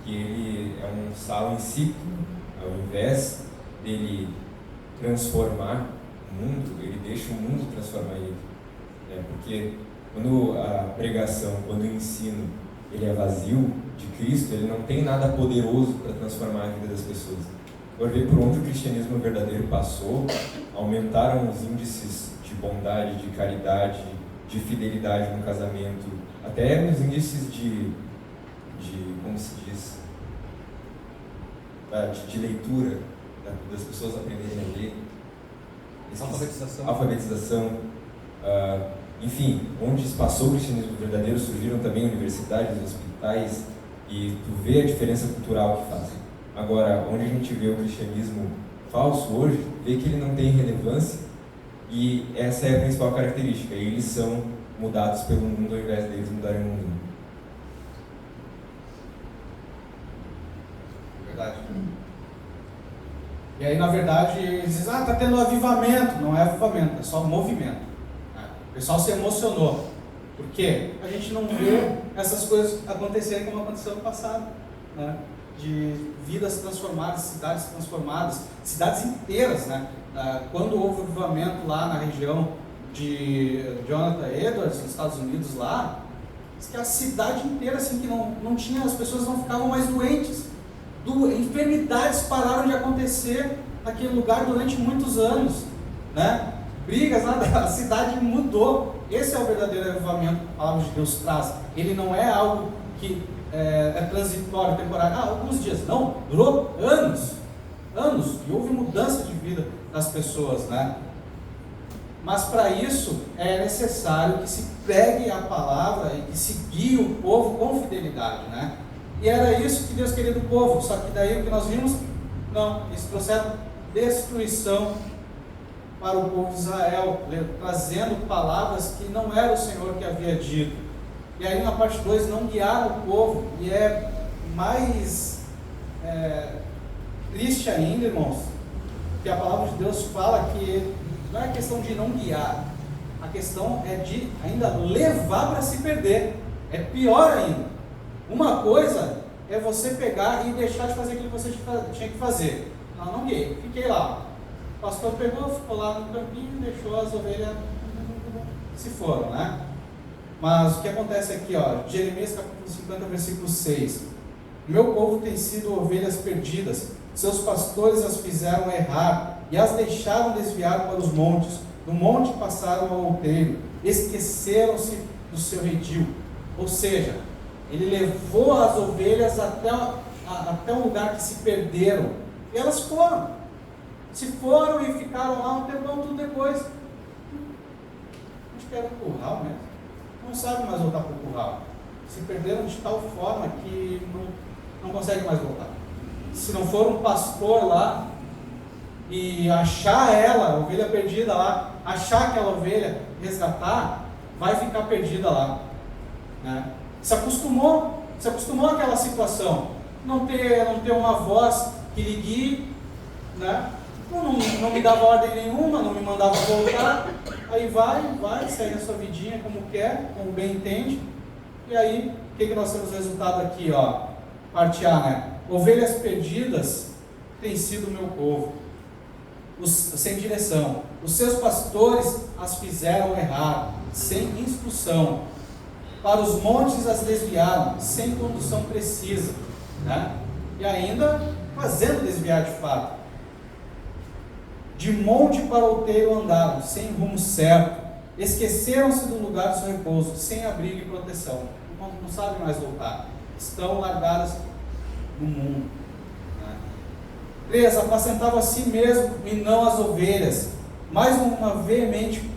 que ele é um salo em si. Ao invés dele transformar o mundo, ele deixa o mundo transformar ele. Porque quando a pregação, quando o ensino, ele é vazio de Cristo, ele não tem nada poderoso para transformar a vida das pessoas. Por ver por onde o cristianismo verdadeiro passou, aumentaram os índices de bondade, de caridade, de fidelidade no casamento, até nos índices de como se diz, de leitura, das pessoas aprenderem a ler. Alfabetização. Enfim, onde passou o cristianismo verdadeiro, surgiram também universidades, hospitais, e tu vê a diferença cultural que faz. Agora, onde a gente vê o cristianismo falso hoje, vê que ele não tem relevância, e essa é a principal característica. Eles são mudados pelo mundo ao invés deles mudarem o mundo. Verdade. E aí, na verdade, eles dizem, está tendo avivamento. Não é avivamento, é só movimento. O pessoal se emocionou. Por quê? A gente não vê essas coisas acontecerem como aconteceu no passado, né? De vidas transformadas, cidades inteiras, né? Quando houve o avivamento lá na região de Jonathan Edwards, nos Estados Unidos, lá, diz que a cidade inteira, assim, que não tinha, as pessoas não ficavam mais doentes. Enfermidades pararam de acontecer naquele lugar durante muitos anos, né? Brigas, nada, a cidade mudou. Esse é o verdadeiro avivamento que a palavra de Deus traz. Ele não é algo que é transitório, temporário, alguns dias, não, durou anos, e houve mudança de vida das pessoas, né? Mas para isso é necessário que se pregue a palavra e que se guie o povo com fidelidade, né? E era isso que Deus queria do povo, só que daí o que nós vimos, não, isso trouxeram destruição para o povo de Israel, trazendo palavras que não era o Senhor que havia dito. E aí na parte 2, não guiaram o povo, e é mais triste ainda, irmãos, que a palavra de Deus fala que não é questão de não guiar, a questão é de ainda levar para se perder. É pior ainda. Uma coisa é você pegar e deixar de fazer aquilo que você tinha que fazer. Não guiei, fiquei lá. O pastor pegou, ficou lá no campinho e deixou as ovelhas se foram, né? Mas o que acontece aqui, ó, Jeremias capítulo 50, versículo 6. Meu povo tem sido ovelhas perdidas, seus pastores as fizeram errar e as deixaram desviar para os montes. Do monte passaram ao outeiro, esqueceram-se do seu redil. Ou seja, ele levou as ovelhas até um lugar que se perderam. E elas foram. Se foram e ficaram lá um tempão, tudo depois. Acho que era o curral mesmo. Não sabe mais voltar para o curral. Se perderam de tal forma que não consegue mais voltar. Se não for um pastor lá e achar ela, a ovelha perdida lá, achar aquela ovelha, resgatar, vai ficar perdida lá, né? Se acostumou àquela situação, não ter uma voz que lhe guie, né? Não me dava ordem nenhuma, não me mandava voltar, aí vai, segue a sua vidinha como quer, como bem entende, e aí, o que nós temos resultado aqui, ó, parte A, né? Ovelhas perdidas tem sido o meu povo, sem direção. Os seus pastores as fizeram errar, sem instrução. Para os montes as desviaram, sem condução precisa, né? E ainda fazendo desviar de fato. De monte para outeiro andaram, sem rumo certo. Esqueceram-se do lugar do seu repouso, sem abrigo e proteção. Não sabem mais voltar. Estão largadas no mundo. 3. Apacentava a si mesmo e não as ovelhas. Mais uma veemente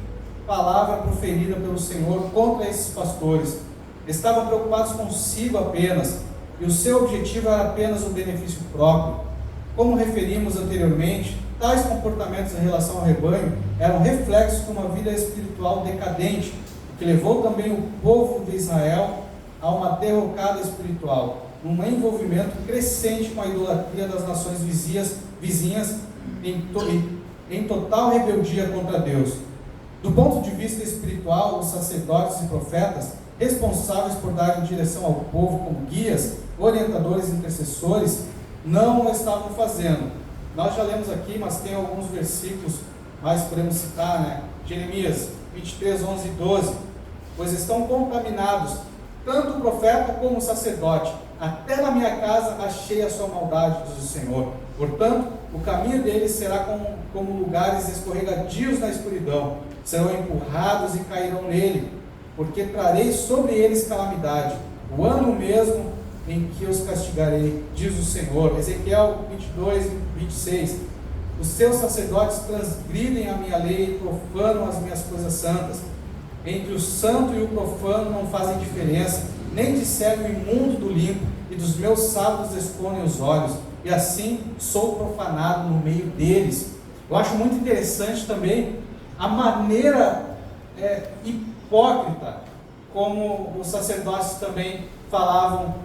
palavra proferida pelo Senhor contra esses pastores. Estavam preocupados consigo apenas, e o seu objetivo era apenas o benefício próprio. Como referimos anteriormente, tais comportamentos em relação ao rebanho eram reflexos de uma vida espiritual decadente, o que levou também o povo de Israel a uma derrocada espiritual, um envolvimento crescente com a idolatria das nações vizinhas em total rebeldia contra Deus. Do ponto de vista espiritual, os sacerdotes e profetas, responsáveis por dar direção ao povo como guias, orientadores e intercessores, não o estavam fazendo. Nós já lemos aqui, mas tem alguns versículos mais que podemos citar, né? Jeremias 23, 11 e 12. Pois estão contaminados, tanto o profeta como o sacerdote. Até na minha casa achei a sua maldade, diz o Senhor. Portanto, o caminho deles será como lugares escorregadios na escuridão. Serão empurrados e cairão nele, porque trarei sobre eles calamidade, o ano mesmo em que os castigarei, diz o Senhor. Ezequiel 22 e 26. Os seus sacerdotes transgridem a minha lei e profanam as minhas coisas santas. Entre o santo e o profano não fazem diferença, nem discernem o imundo do limpo, e dos meus sábados escondem os olhos, e assim sou profanado no meio deles. Eu acho muito interessante também a maneira hipócrita como os sacerdotes também falavam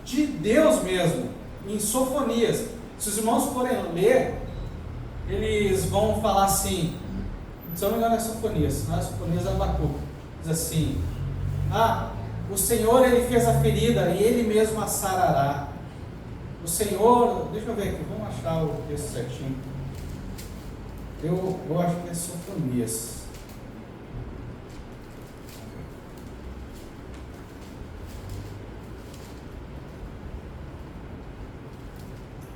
de Deus mesmo, em Sofonias. Se os irmãos forem ler, eles vão falar assim, se eu não me engano é Sofonias, não é Sofonias, é Abacuque, diz assim: o Senhor, Ele fez a ferida e Ele mesmo a sarará. O Senhor, deixa eu ver aqui, vamos achar o texto certinho. Eu acho que é Sofonias.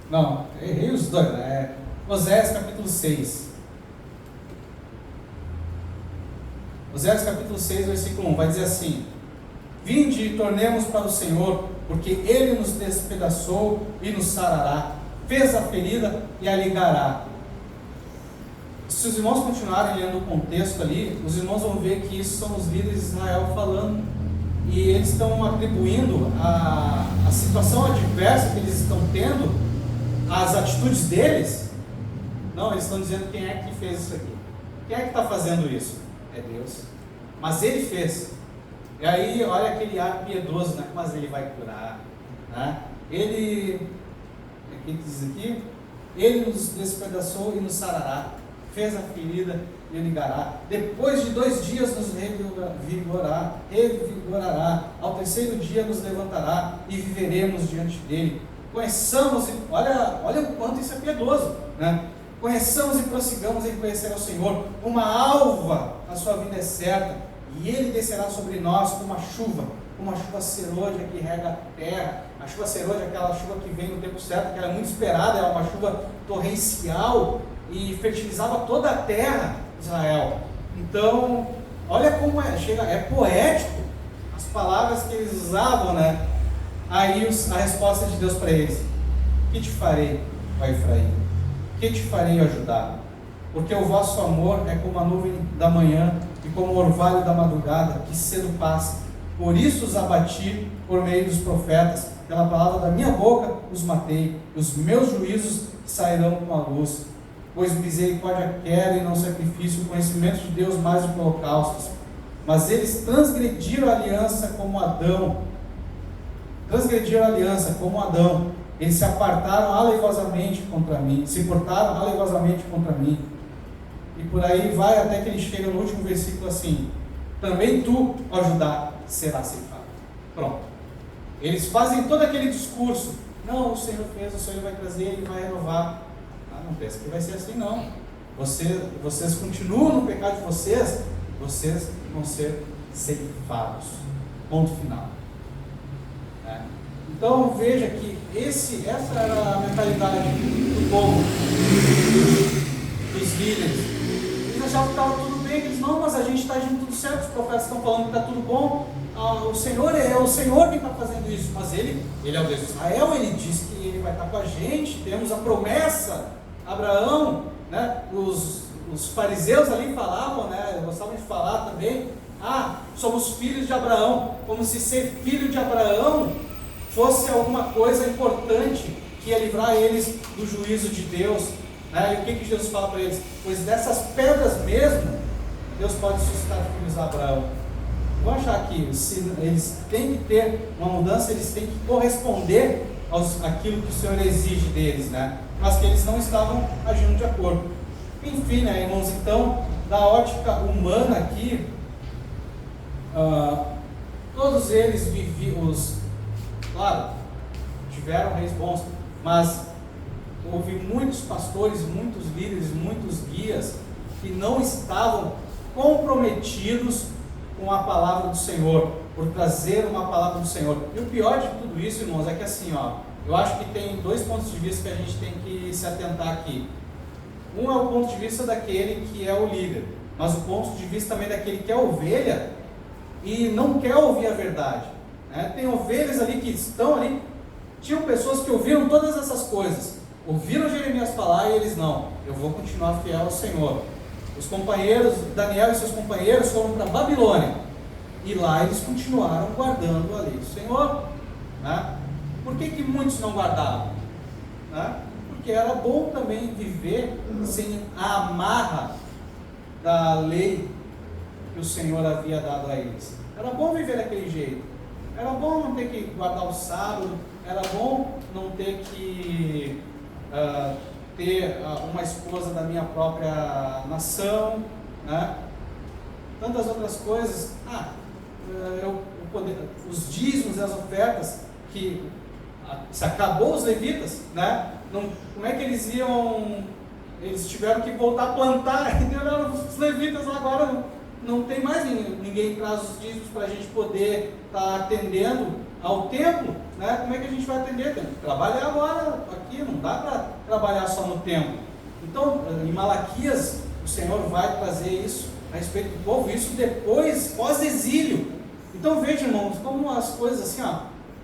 Não, errei os dois. Oséias capítulo 6. Oséias capítulo 6, versículo 1, vai dizer assim: vinde e tornemos para o Senhor, porque Ele nos despedaçou e nos sarará, fez a ferida e a ligará. Se os irmãos continuarem lendo o contexto ali, os irmãos vão ver que isso são os líderes de Israel falando, e eles estão atribuindo a situação adversa que eles estão tendo, as atitudes deles. Não, eles estão dizendo: quem é que fez isso aqui? Quem é que está fazendo isso? É Deus. Mas Ele fez. E aí, olha aquele ar piedoso, né? Mas Ele vai curar, né? Ele, o que diz aqui? Ele nos despedaçou e nos sarará, fez a ferida e ligará. Depois de 2 dias nos revigorará. Ao 3º dia nos levantará e viveremos diante dele. Conheçamos, olha o quanto isso é piedoso, né? conheçamos e prossigamos em conhecer ao Senhor. Uma alva, a sua vinda é certa, e Ele descerá sobre nós como uma chuva serôdia que rega a terra. A chuva serôdia é aquela chuva que vem no tempo certo, que era muito esperada, é uma chuva torrencial e fertilizava toda a terra de Israel. Então, olha como é poético as palavras que eles usavam, né? Aí a resposta de Deus para eles: que te farei, ó Efraim? Que te farei, ó Judá? Porque o vosso amor é como a nuvem da manhã e como o orvalho da madrugada, que cedo passa. Por isso os abati por meio dos profetas, pela palavra da minha boca os matei, os meus juízos sairão com a luz. Pois misericórdia quero e não sacrifício, o conhecimento de Deus mais do que holocaustos. Mas eles transgrediram a aliança como Adão. Eles se apartaram aleivosamente contra mim, se portaram aleivosamente contra mim. E por aí vai até que ele chega no último versículo assim: também tu, ó Judá, serás ceifado. Pronto. Eles fazem todo aquele discurso: não, o Senhor fez, o Senhor vai trazer, Ele vai renovar. Não pensa que vai ser assim, não. Vocês continuam no pecado de vocês vão ser ceifados. Ponto final. Então veja que essa era a mentalidade do povo, dos líderes. Eles achavam que estava tudo bem, eles: não, mas a gente está agindo tudo certo, os profetas estão falando que está tudo bom, o Senhor quem está fazendo isso, mas Ele é o Deus de Israel, Ele diz que Ele vai estar com a gente, temos a promessa. Abraão, né? Os fariseus ali falavam, né? Gostavam de falar também: somos filhos de Abraão, como se ser filho de Abraão fosse alguma coisa importante que ia livrar eles do juízo de Deus, né? E o que Jesus fala para eles? Pois dessas pedras mesmo, Deus pode suscitar filhos de Abraão. Vou achar que eles têm que ter uma mudança, eles têm que corresponder àquilo que o Senhor exige deles, né? Mas que eles não estavam agindo de acordo. Enfim, né, irmãos, então, da ótica humana aqui, todos eles claro, tiveram reis bons, mas houve muitos pastores, muitos líderes, muitos guias que não estavam comprometidos com a palavra do Senhor, por trazer uma palavra do Senhor. E o pior de tudo isso, irmãos, é que assim, eu acho que tem dois pontos de vista que a gente tem que se atentar aqui. Um é o ponto de vista daquele que é o líder, mas o ponto de vista também daquele que é ovelha e não quer ouvir a verdade, né? Tem ovelhas ali que estão ali, tinham pessoas que ouviram todas essas coisas, ouviram Jeremias falar e eles: não, eu vou continuar fiel ao Senhor. Os companheiros, Daniel e seus companheiros foram para Babilônia, e lá eles continuaram guardando a lei do Senhor, né? Por que muitos não guardavam? Né? Porque era bom também viver sem a amarra da lei que o Senhor havia dado a eles. Era bom viver daquele jeito. Era bom não ter que guardar o sábado. Era bom não ter que ter uma esposa da minha própria nação, né? Tantas outras coisas. Os dízimos e as ofertas, que se acabou os levitas, né? Como é que eles iam? Eles tiveram que voltar a plantar, entendeu? Os levitas agora não tem mais ninguém traz os dízimos para a gente poder estar atendendo ao templo, né? Como é que a gente vai atender? Tem que trabalhar agora aqui, não dá para trabalhar só no templo. Então, em Malaquias, o Senhor vai trazer isso a respeito do povo, isso depois, pós-exílio. Então veja, irmãos, como as coisas assim,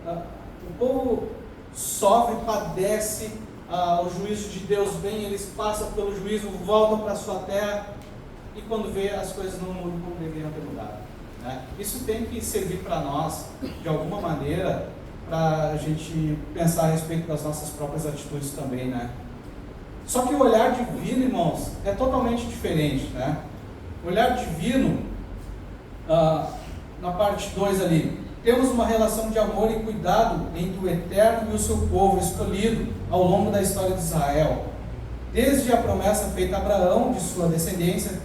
o povo sofre, padece, o juízo de Deus vem, eles passam pelo juízo, voltam para a sua terra, e quando vê, as coisas não mudam como deveriam ter mudado, né? Isso tem que servir para nós, de alguma maneira, para a gente pensar a respeito das nossas próprias atitudes também, né? Só que o olhar divino, irmãos, é totalmente diferente, né? O olhar divino, na parte 2 ali, temos uma relação de amor e cuidado entre o Eterno e o seu povo escolhido ao longo da história de Israel. Desde a promessa feita a Abraão de que sua descendência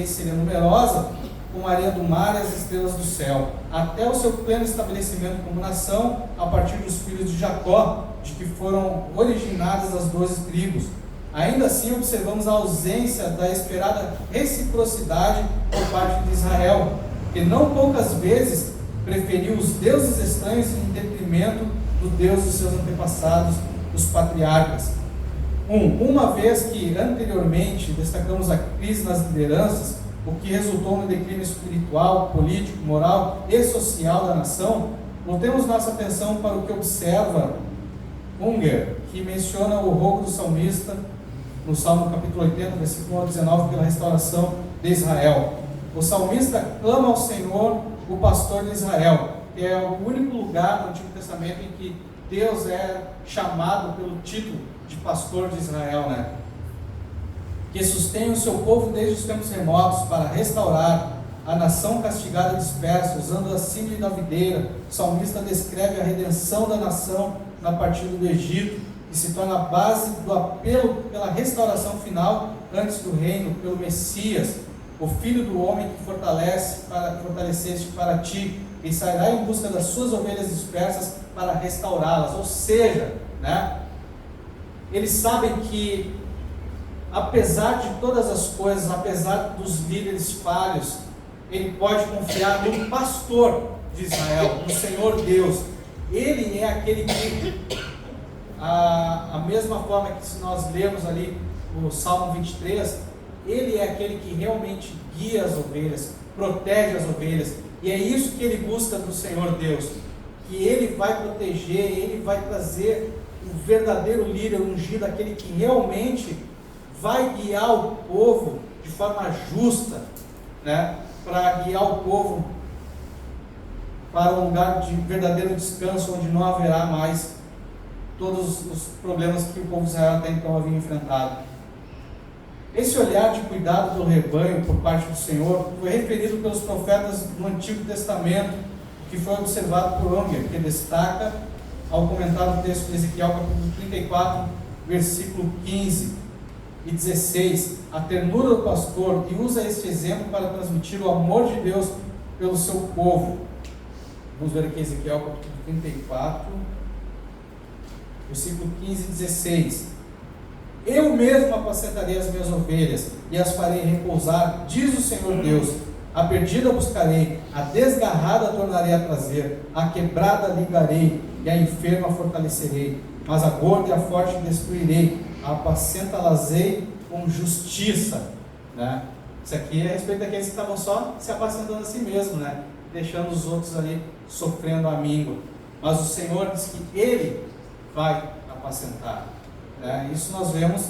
seria numerosa, como a areia do mar e as estrelas do céu, até o seu pleno estabelecimento como nação, a partir dos filhos de Jacó, de que foram originadas as 12 tribos. Ainda assim, observamos a ausência da esperada reciprocidade por parte de Israel, que não poucas vezes preferiu os deuses estranhos em detrimento do Deus dos seus antepassados, os patriarcas. Uma vez que anteriormente destacamos a crise nas lideranças, o que resultou no declínio espiritual, político, moral e social da nação, voltemos nossa atenção para o que observa Unger, que menciona o rogo do salmista no Salmo capítulo 80, versículo 19, pela restauração de Israel. O salmista clama ao Senhor, o pastor de Israel, que é o único lugar no Antigo Testamento em que Deus é chamado pelo título de pastor de Israel, né? Que sustém o seu povo desde os tempos remotos para restaurar a nação castigada e dispersa, usando a símile da videira. O salmista descreve a redenção da nação na partida do Egito, que se torna a base do apelo pela restauração final antes do reino, pelo Messias, o Filho do Homem que fortaleceste para ti, e sairá em busca das suas ovelhas dispersas para restaurá-las. Ou seja, né, eles sabem que, apesar de todas as coisas, apesar dos líderes falhos, ele pode confiar no pastor de Israel, no Senhor Deus. Ele é aquele que, a mesma forma que se nós lemos ali o Salmo 23, ele é aquele que realmente guia as ovelhas, protege as ovelhas, e é isso que ele busca do Senhor Deus, que ele vai proteger, ele vai trazer o verdadeiro líder ungido, aquele que realmente vai guiar o povo de forma justa, né, para guiar o povo para um lugar de verdadeiro descanso, onde não haverá mais todos os problemas que o povo de Israel até então havia enfrentado. Esse olhar de cuidado pelo rebanho por parte do Senhor foi referido pelos profetas no Antigo Testamento, que foi observado por Unger, que destaca ao comentar o texto de Ezequiel, capítulo 34, versículo 15 e 16, a ternura do pastor, e usa este exemplo para transmitir o amor de Deus pelo seu povo. Vamos ver aqui Ezequiel, capítulo 34, versículo 15 e 16. Eu mesmo apacentarei as minhas ovelhas e as farei repousar, diz o Senhor Deus. A perdida buscarei, a desgarrada tornarei a trazer, a quebrada ligarei e a enferma fortalecerei, mas a gorda e a forte destruirei, a apacentá-las-ei com justiça, né? Isso aqui é a respeito daqueles que estavam só se apacentando a si mesmo, né? Deixando os outros ali sofrendo a míngua. Mas o Senhor diz que Ele vai apacentar, né? Isso nós vemos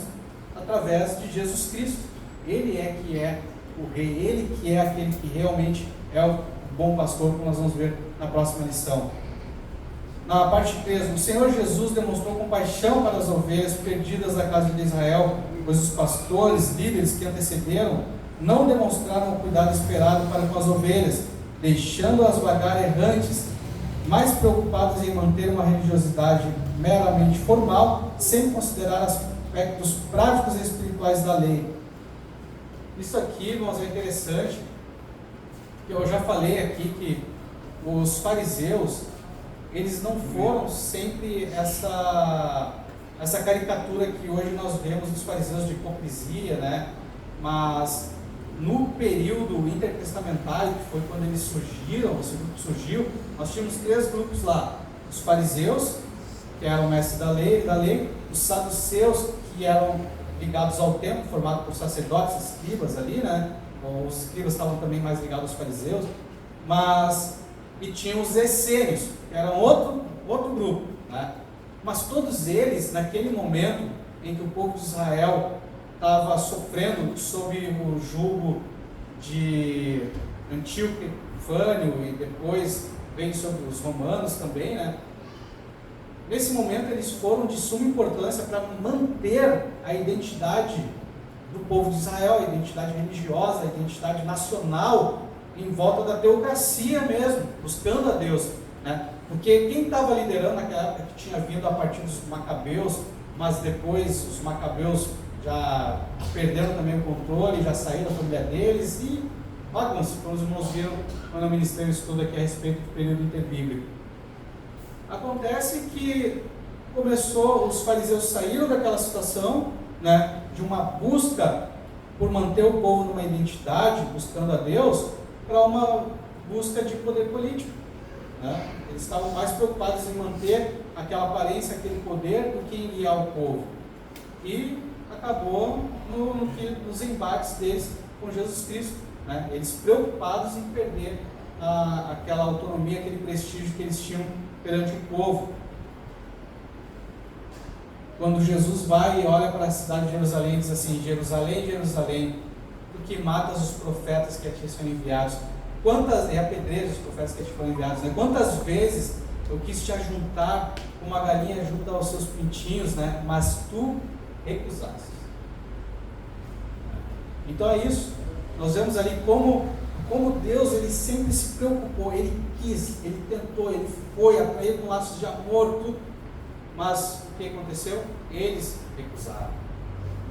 através de Jesus Cristo. Ele é que é o Rei, Ele que é aquele que realmente é o bom pastor, como nós vamos ver na próxima lição. Na parte 3, o Senhor Jesus demonstrou compaixão para as ovelhas perdidas da casa de Israel, pois os pastores, líderes que antecederam, não demonstraram o cuidado esperado para com as ovelhas, deixando-as vagar errantes, mais preocupados em manter uma religiosidade meramente formal, sem considerar aspectos práticos e espirituais da lei. Isso aqui, irmãos, é interessante. Eu já falei aqui que os fariseus, eles não foram sempre essa caricatura que hoje nós vemos dos fariseus de hipocrisia, né? Mas no período intertestamentário, que foi quando eles surgiram, esse grupo surgiu, nós tínhamos 3 grupos lá: os fariseus, que eram mestres da lei, os saduceus, que eram ligados ao templo, formado por sacerdotes, escribas ali, né? Os escribas estavam também mais ligados aos fariseus, e tinham os essênios, que eram outro grupo, né? Mas todos eles, naquele momento em que o povo de Israel estava sofrendo sob o jugo de Antíoco Epifânio, e depois vem sobre os romanos também, né? Nesse momento eles foram de suma importância para manter a identidade do povo de Israel, a identidade religiosa, a identidade nacional, em volta da teocracia mesmo, buscando a Deus, né? Porque quem estava liderando naquela época, que tinha vindo a partir dos macabeus, mas depois os macabeus já perderam também o controle, já saíram da família deles, e bagunça, como os irmãos viram quando eu ministrei um estudo aqui a respeito do período interbíblico. Acontece que os fariseus saíram daquela situação né, de uma busca por manter o povo numa identidade, buscando a Deus, para uma busca de poder político, né? Eles estavam mais preocupados em manter aquela aparência, aquele poder, do que em guiar o povo. E acabou nos embates deles com Jesus Cristo, né? Eles preocupados em perder aquela autonomia, aquele prestígio que eles tinham perante o povo. Quando Jesus vai e olha para a cidade de Jerusalém, diz assim: Jerusalém, Jerusalém, tu que matas os profetas que a ti são enviados, e apedrejas os profetas que a ti foram enviados, né? Quantas vezes eu quis te ajuntar como uma galinha junta aos seus pintinhos, né? Mas tu recusaste. Então é isso. Nós vemos ali como Deus, ele sempre se preocupou, ele quis, ele tentou, ele foi atraído com laços de amor, tudo. Mas o que aconteceu? Eles recusaram.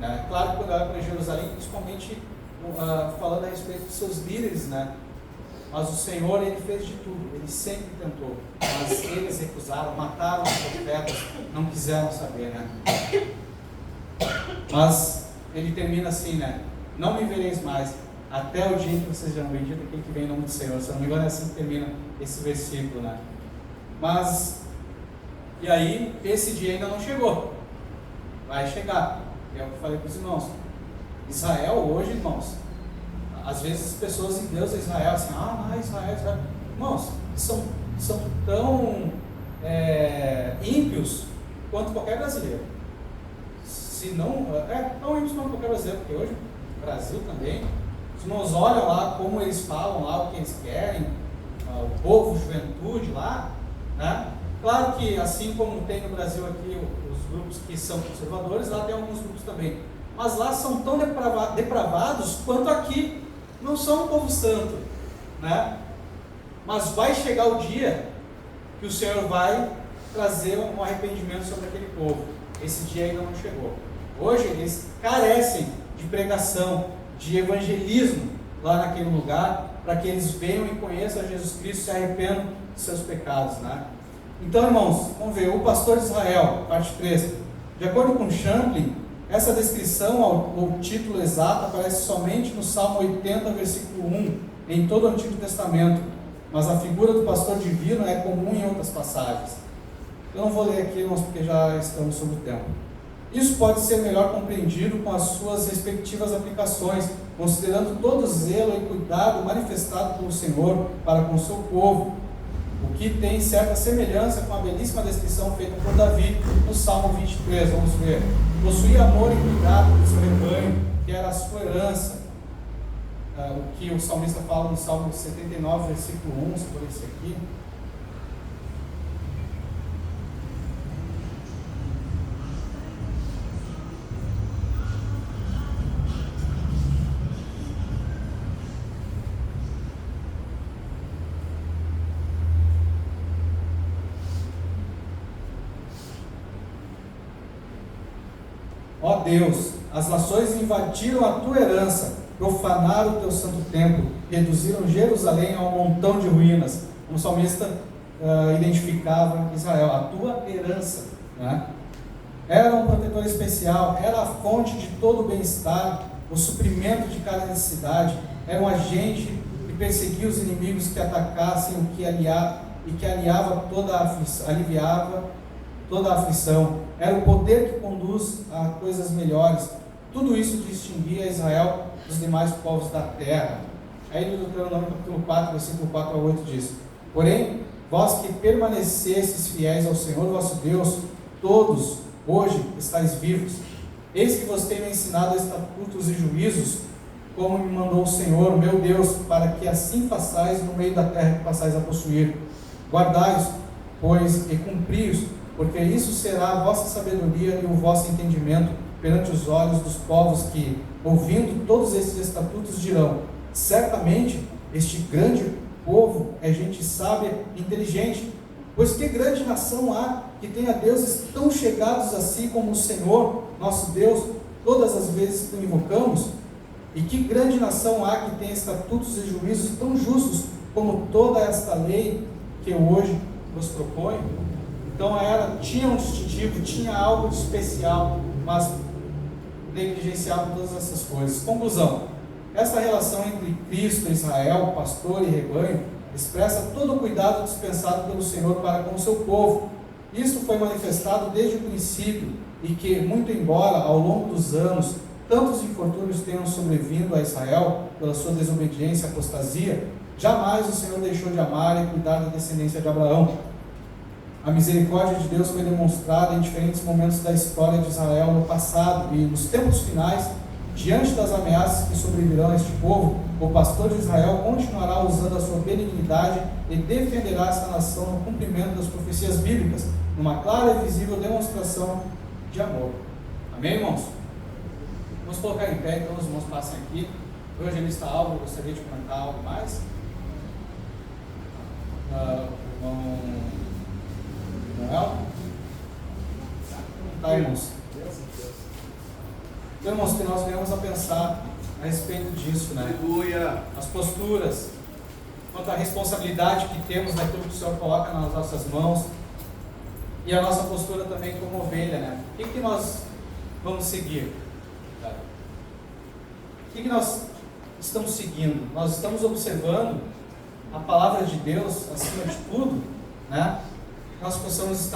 Né? Claro que quando olha para Jerusalém, principalmente falando a respeito dos seus líderes, né? Mas o Senhor, ele fez de tudo, ele sempre tentou, mas eles recusaram, mataram os profetas, não quiseram saber, né? Mas ele termina assim, né? Não me vereis mais, até o dia em que vocês serão benditos, aquele que vem em nome do Senhor. Se não me engano, é assim que termina esse versículo, né? Mas, e aí, esse dia ainda não chegou. Vai chegar. É o que eu falei para os irmãos. Israel hoje, irmãos, às vezes as pessoas em Deus, Israel, assim, Israel. Irmãos, são tão ímpios quanto qualquer brasileiro. Se não, tão ímpios quanto qualquer brasileiro, porque hoje o Brasil também, os irmãos olham lá como eles falam lá, o que eles querem, o povo, juventude lá, né? Claro que assim como tem no Brasil aqui os grupos que são conservadores, lá tem alguns grupos também, mas lá são tão depravados quanto aqui. Não são um povo santo, né? Mas vai chegar o dia que o Senhor vai trazer um arrependimento sobre aquele povo. Esse dia ainda não chegou. Hoje eles carecem de pregação, de evangelismo lá naquele lugar, para que eles venham e conheçam a Jesus Cristo e se arrependam de seus pecados, né? Então, irmãos, vamos ver, o pastor de Israel, parte 3. De acordo com Champlin, essa descrição, o título exato, aparece somente no Salmo 80, versículo 1, em todo o Antigo Testamento, mas a figura do pastor divino é comum em outras passagens. Eu não vou ler aqui, irmãos, porque já estamos sobre o tempo. Isso pode ser melhor compreendido com as suas respectivas aplicações, considerando todo o zelo e cuidado manifestado pelo Senhor para com o seu povo, o que tem certa semelhança com a belíssima descrição feita por Davi no Salmo 23, vamos ver. Possuía amor e cuidado do seu rebanho, que era a sua herança. O que o salmista fala no Salmo 79, versículo 1, se for esse aqui. Ó Deus, as nações invadiram a tua herança, profanaram o teu santo templo, reduziram Jerusalém a um montão de ruínas. O salmista identificava Israel, a tua herança, né? Era um protetor especial, era a fonte de todo o bem-estar, o suprimento de cada necessidade, era um agente que perseguia os inimigos que atacassem o que aliviava toda a aflição, era o poder que conduz a coisas melhores. Tudo isso distinguia Israel dos demais povos da terra. Aí no Deuteronômio capítulo 4, versículo 4 a 8 diz: porém, vós que permanecestes fiéis ao Senhor vosso Deus, todos hoje estáis vivos. Eis que vos tenho ensinado estatutos e juízos, como me mandou o Senhor, meu Deus, para que assim façais no meio da terra que passais a possuir. Guardai-os, pois, e cumpri-os, porque isso será a vossa sabedoria e o vosso entendimento perante os olhos dos povos que, ouvindo todos esses estatutos, dirão: certamente este grande povo é gente sábia e inteligente. Pois que grande nação há que tenha deuses tão chegados a si como o Senhor, nosso Deus, todas as vezes que o invocamos? E que grande nação há que tenha estatutos e juízos tão justos como toda esta lei que eu hoje vos proponho? Então tinha um distintivo, tinha algo de especial, mas negligenciavam todas essas coisas. Conclusão: essa relação entre Cristo, Israel, pastor e rebanho, expressa todo o cuidado dispensado pelo Senhor para com o seu povo. Isso foi manifestado desde o princípio, e que, muito embora ao longo dos anos tantos infortúnios tenham sobrevindo a Israel pela sua desobediência e apostasia, jamais o Senhor deixou de amar e cuidar da descendência de Abraão. A misericórdia de Deus foi demonstrada em diferentes momentos da história de Israel no passado, e nos tempos finais, diante das ameaças que sobrevirão a este povo, o pastor de Israel continuará usando a sua benignidade e defenderá essa nação no cumprimento das profecias bíblicas, numa clara e visível demonstração de amor. Amém, irmãos? Vamos colocar em pé, então os irmãos passem aqui. O evangelista Álvaro gostaria de comentar algo mais? Irmão Noel? Tá, irmãos? Então, irmãos, que nós venhamos a pensar a respeito disso, né? Aleluia! As posturas, quanto à responsabilidade que temos naquilo que o Senhor coloca nas nossas mãos, e a nossa postura também como ovelha, né? O que nós vamos seguir? O que nós estamos seguindo? Nós estamos observando a palavra de Deus acima de tudo, né? Nós possamos estar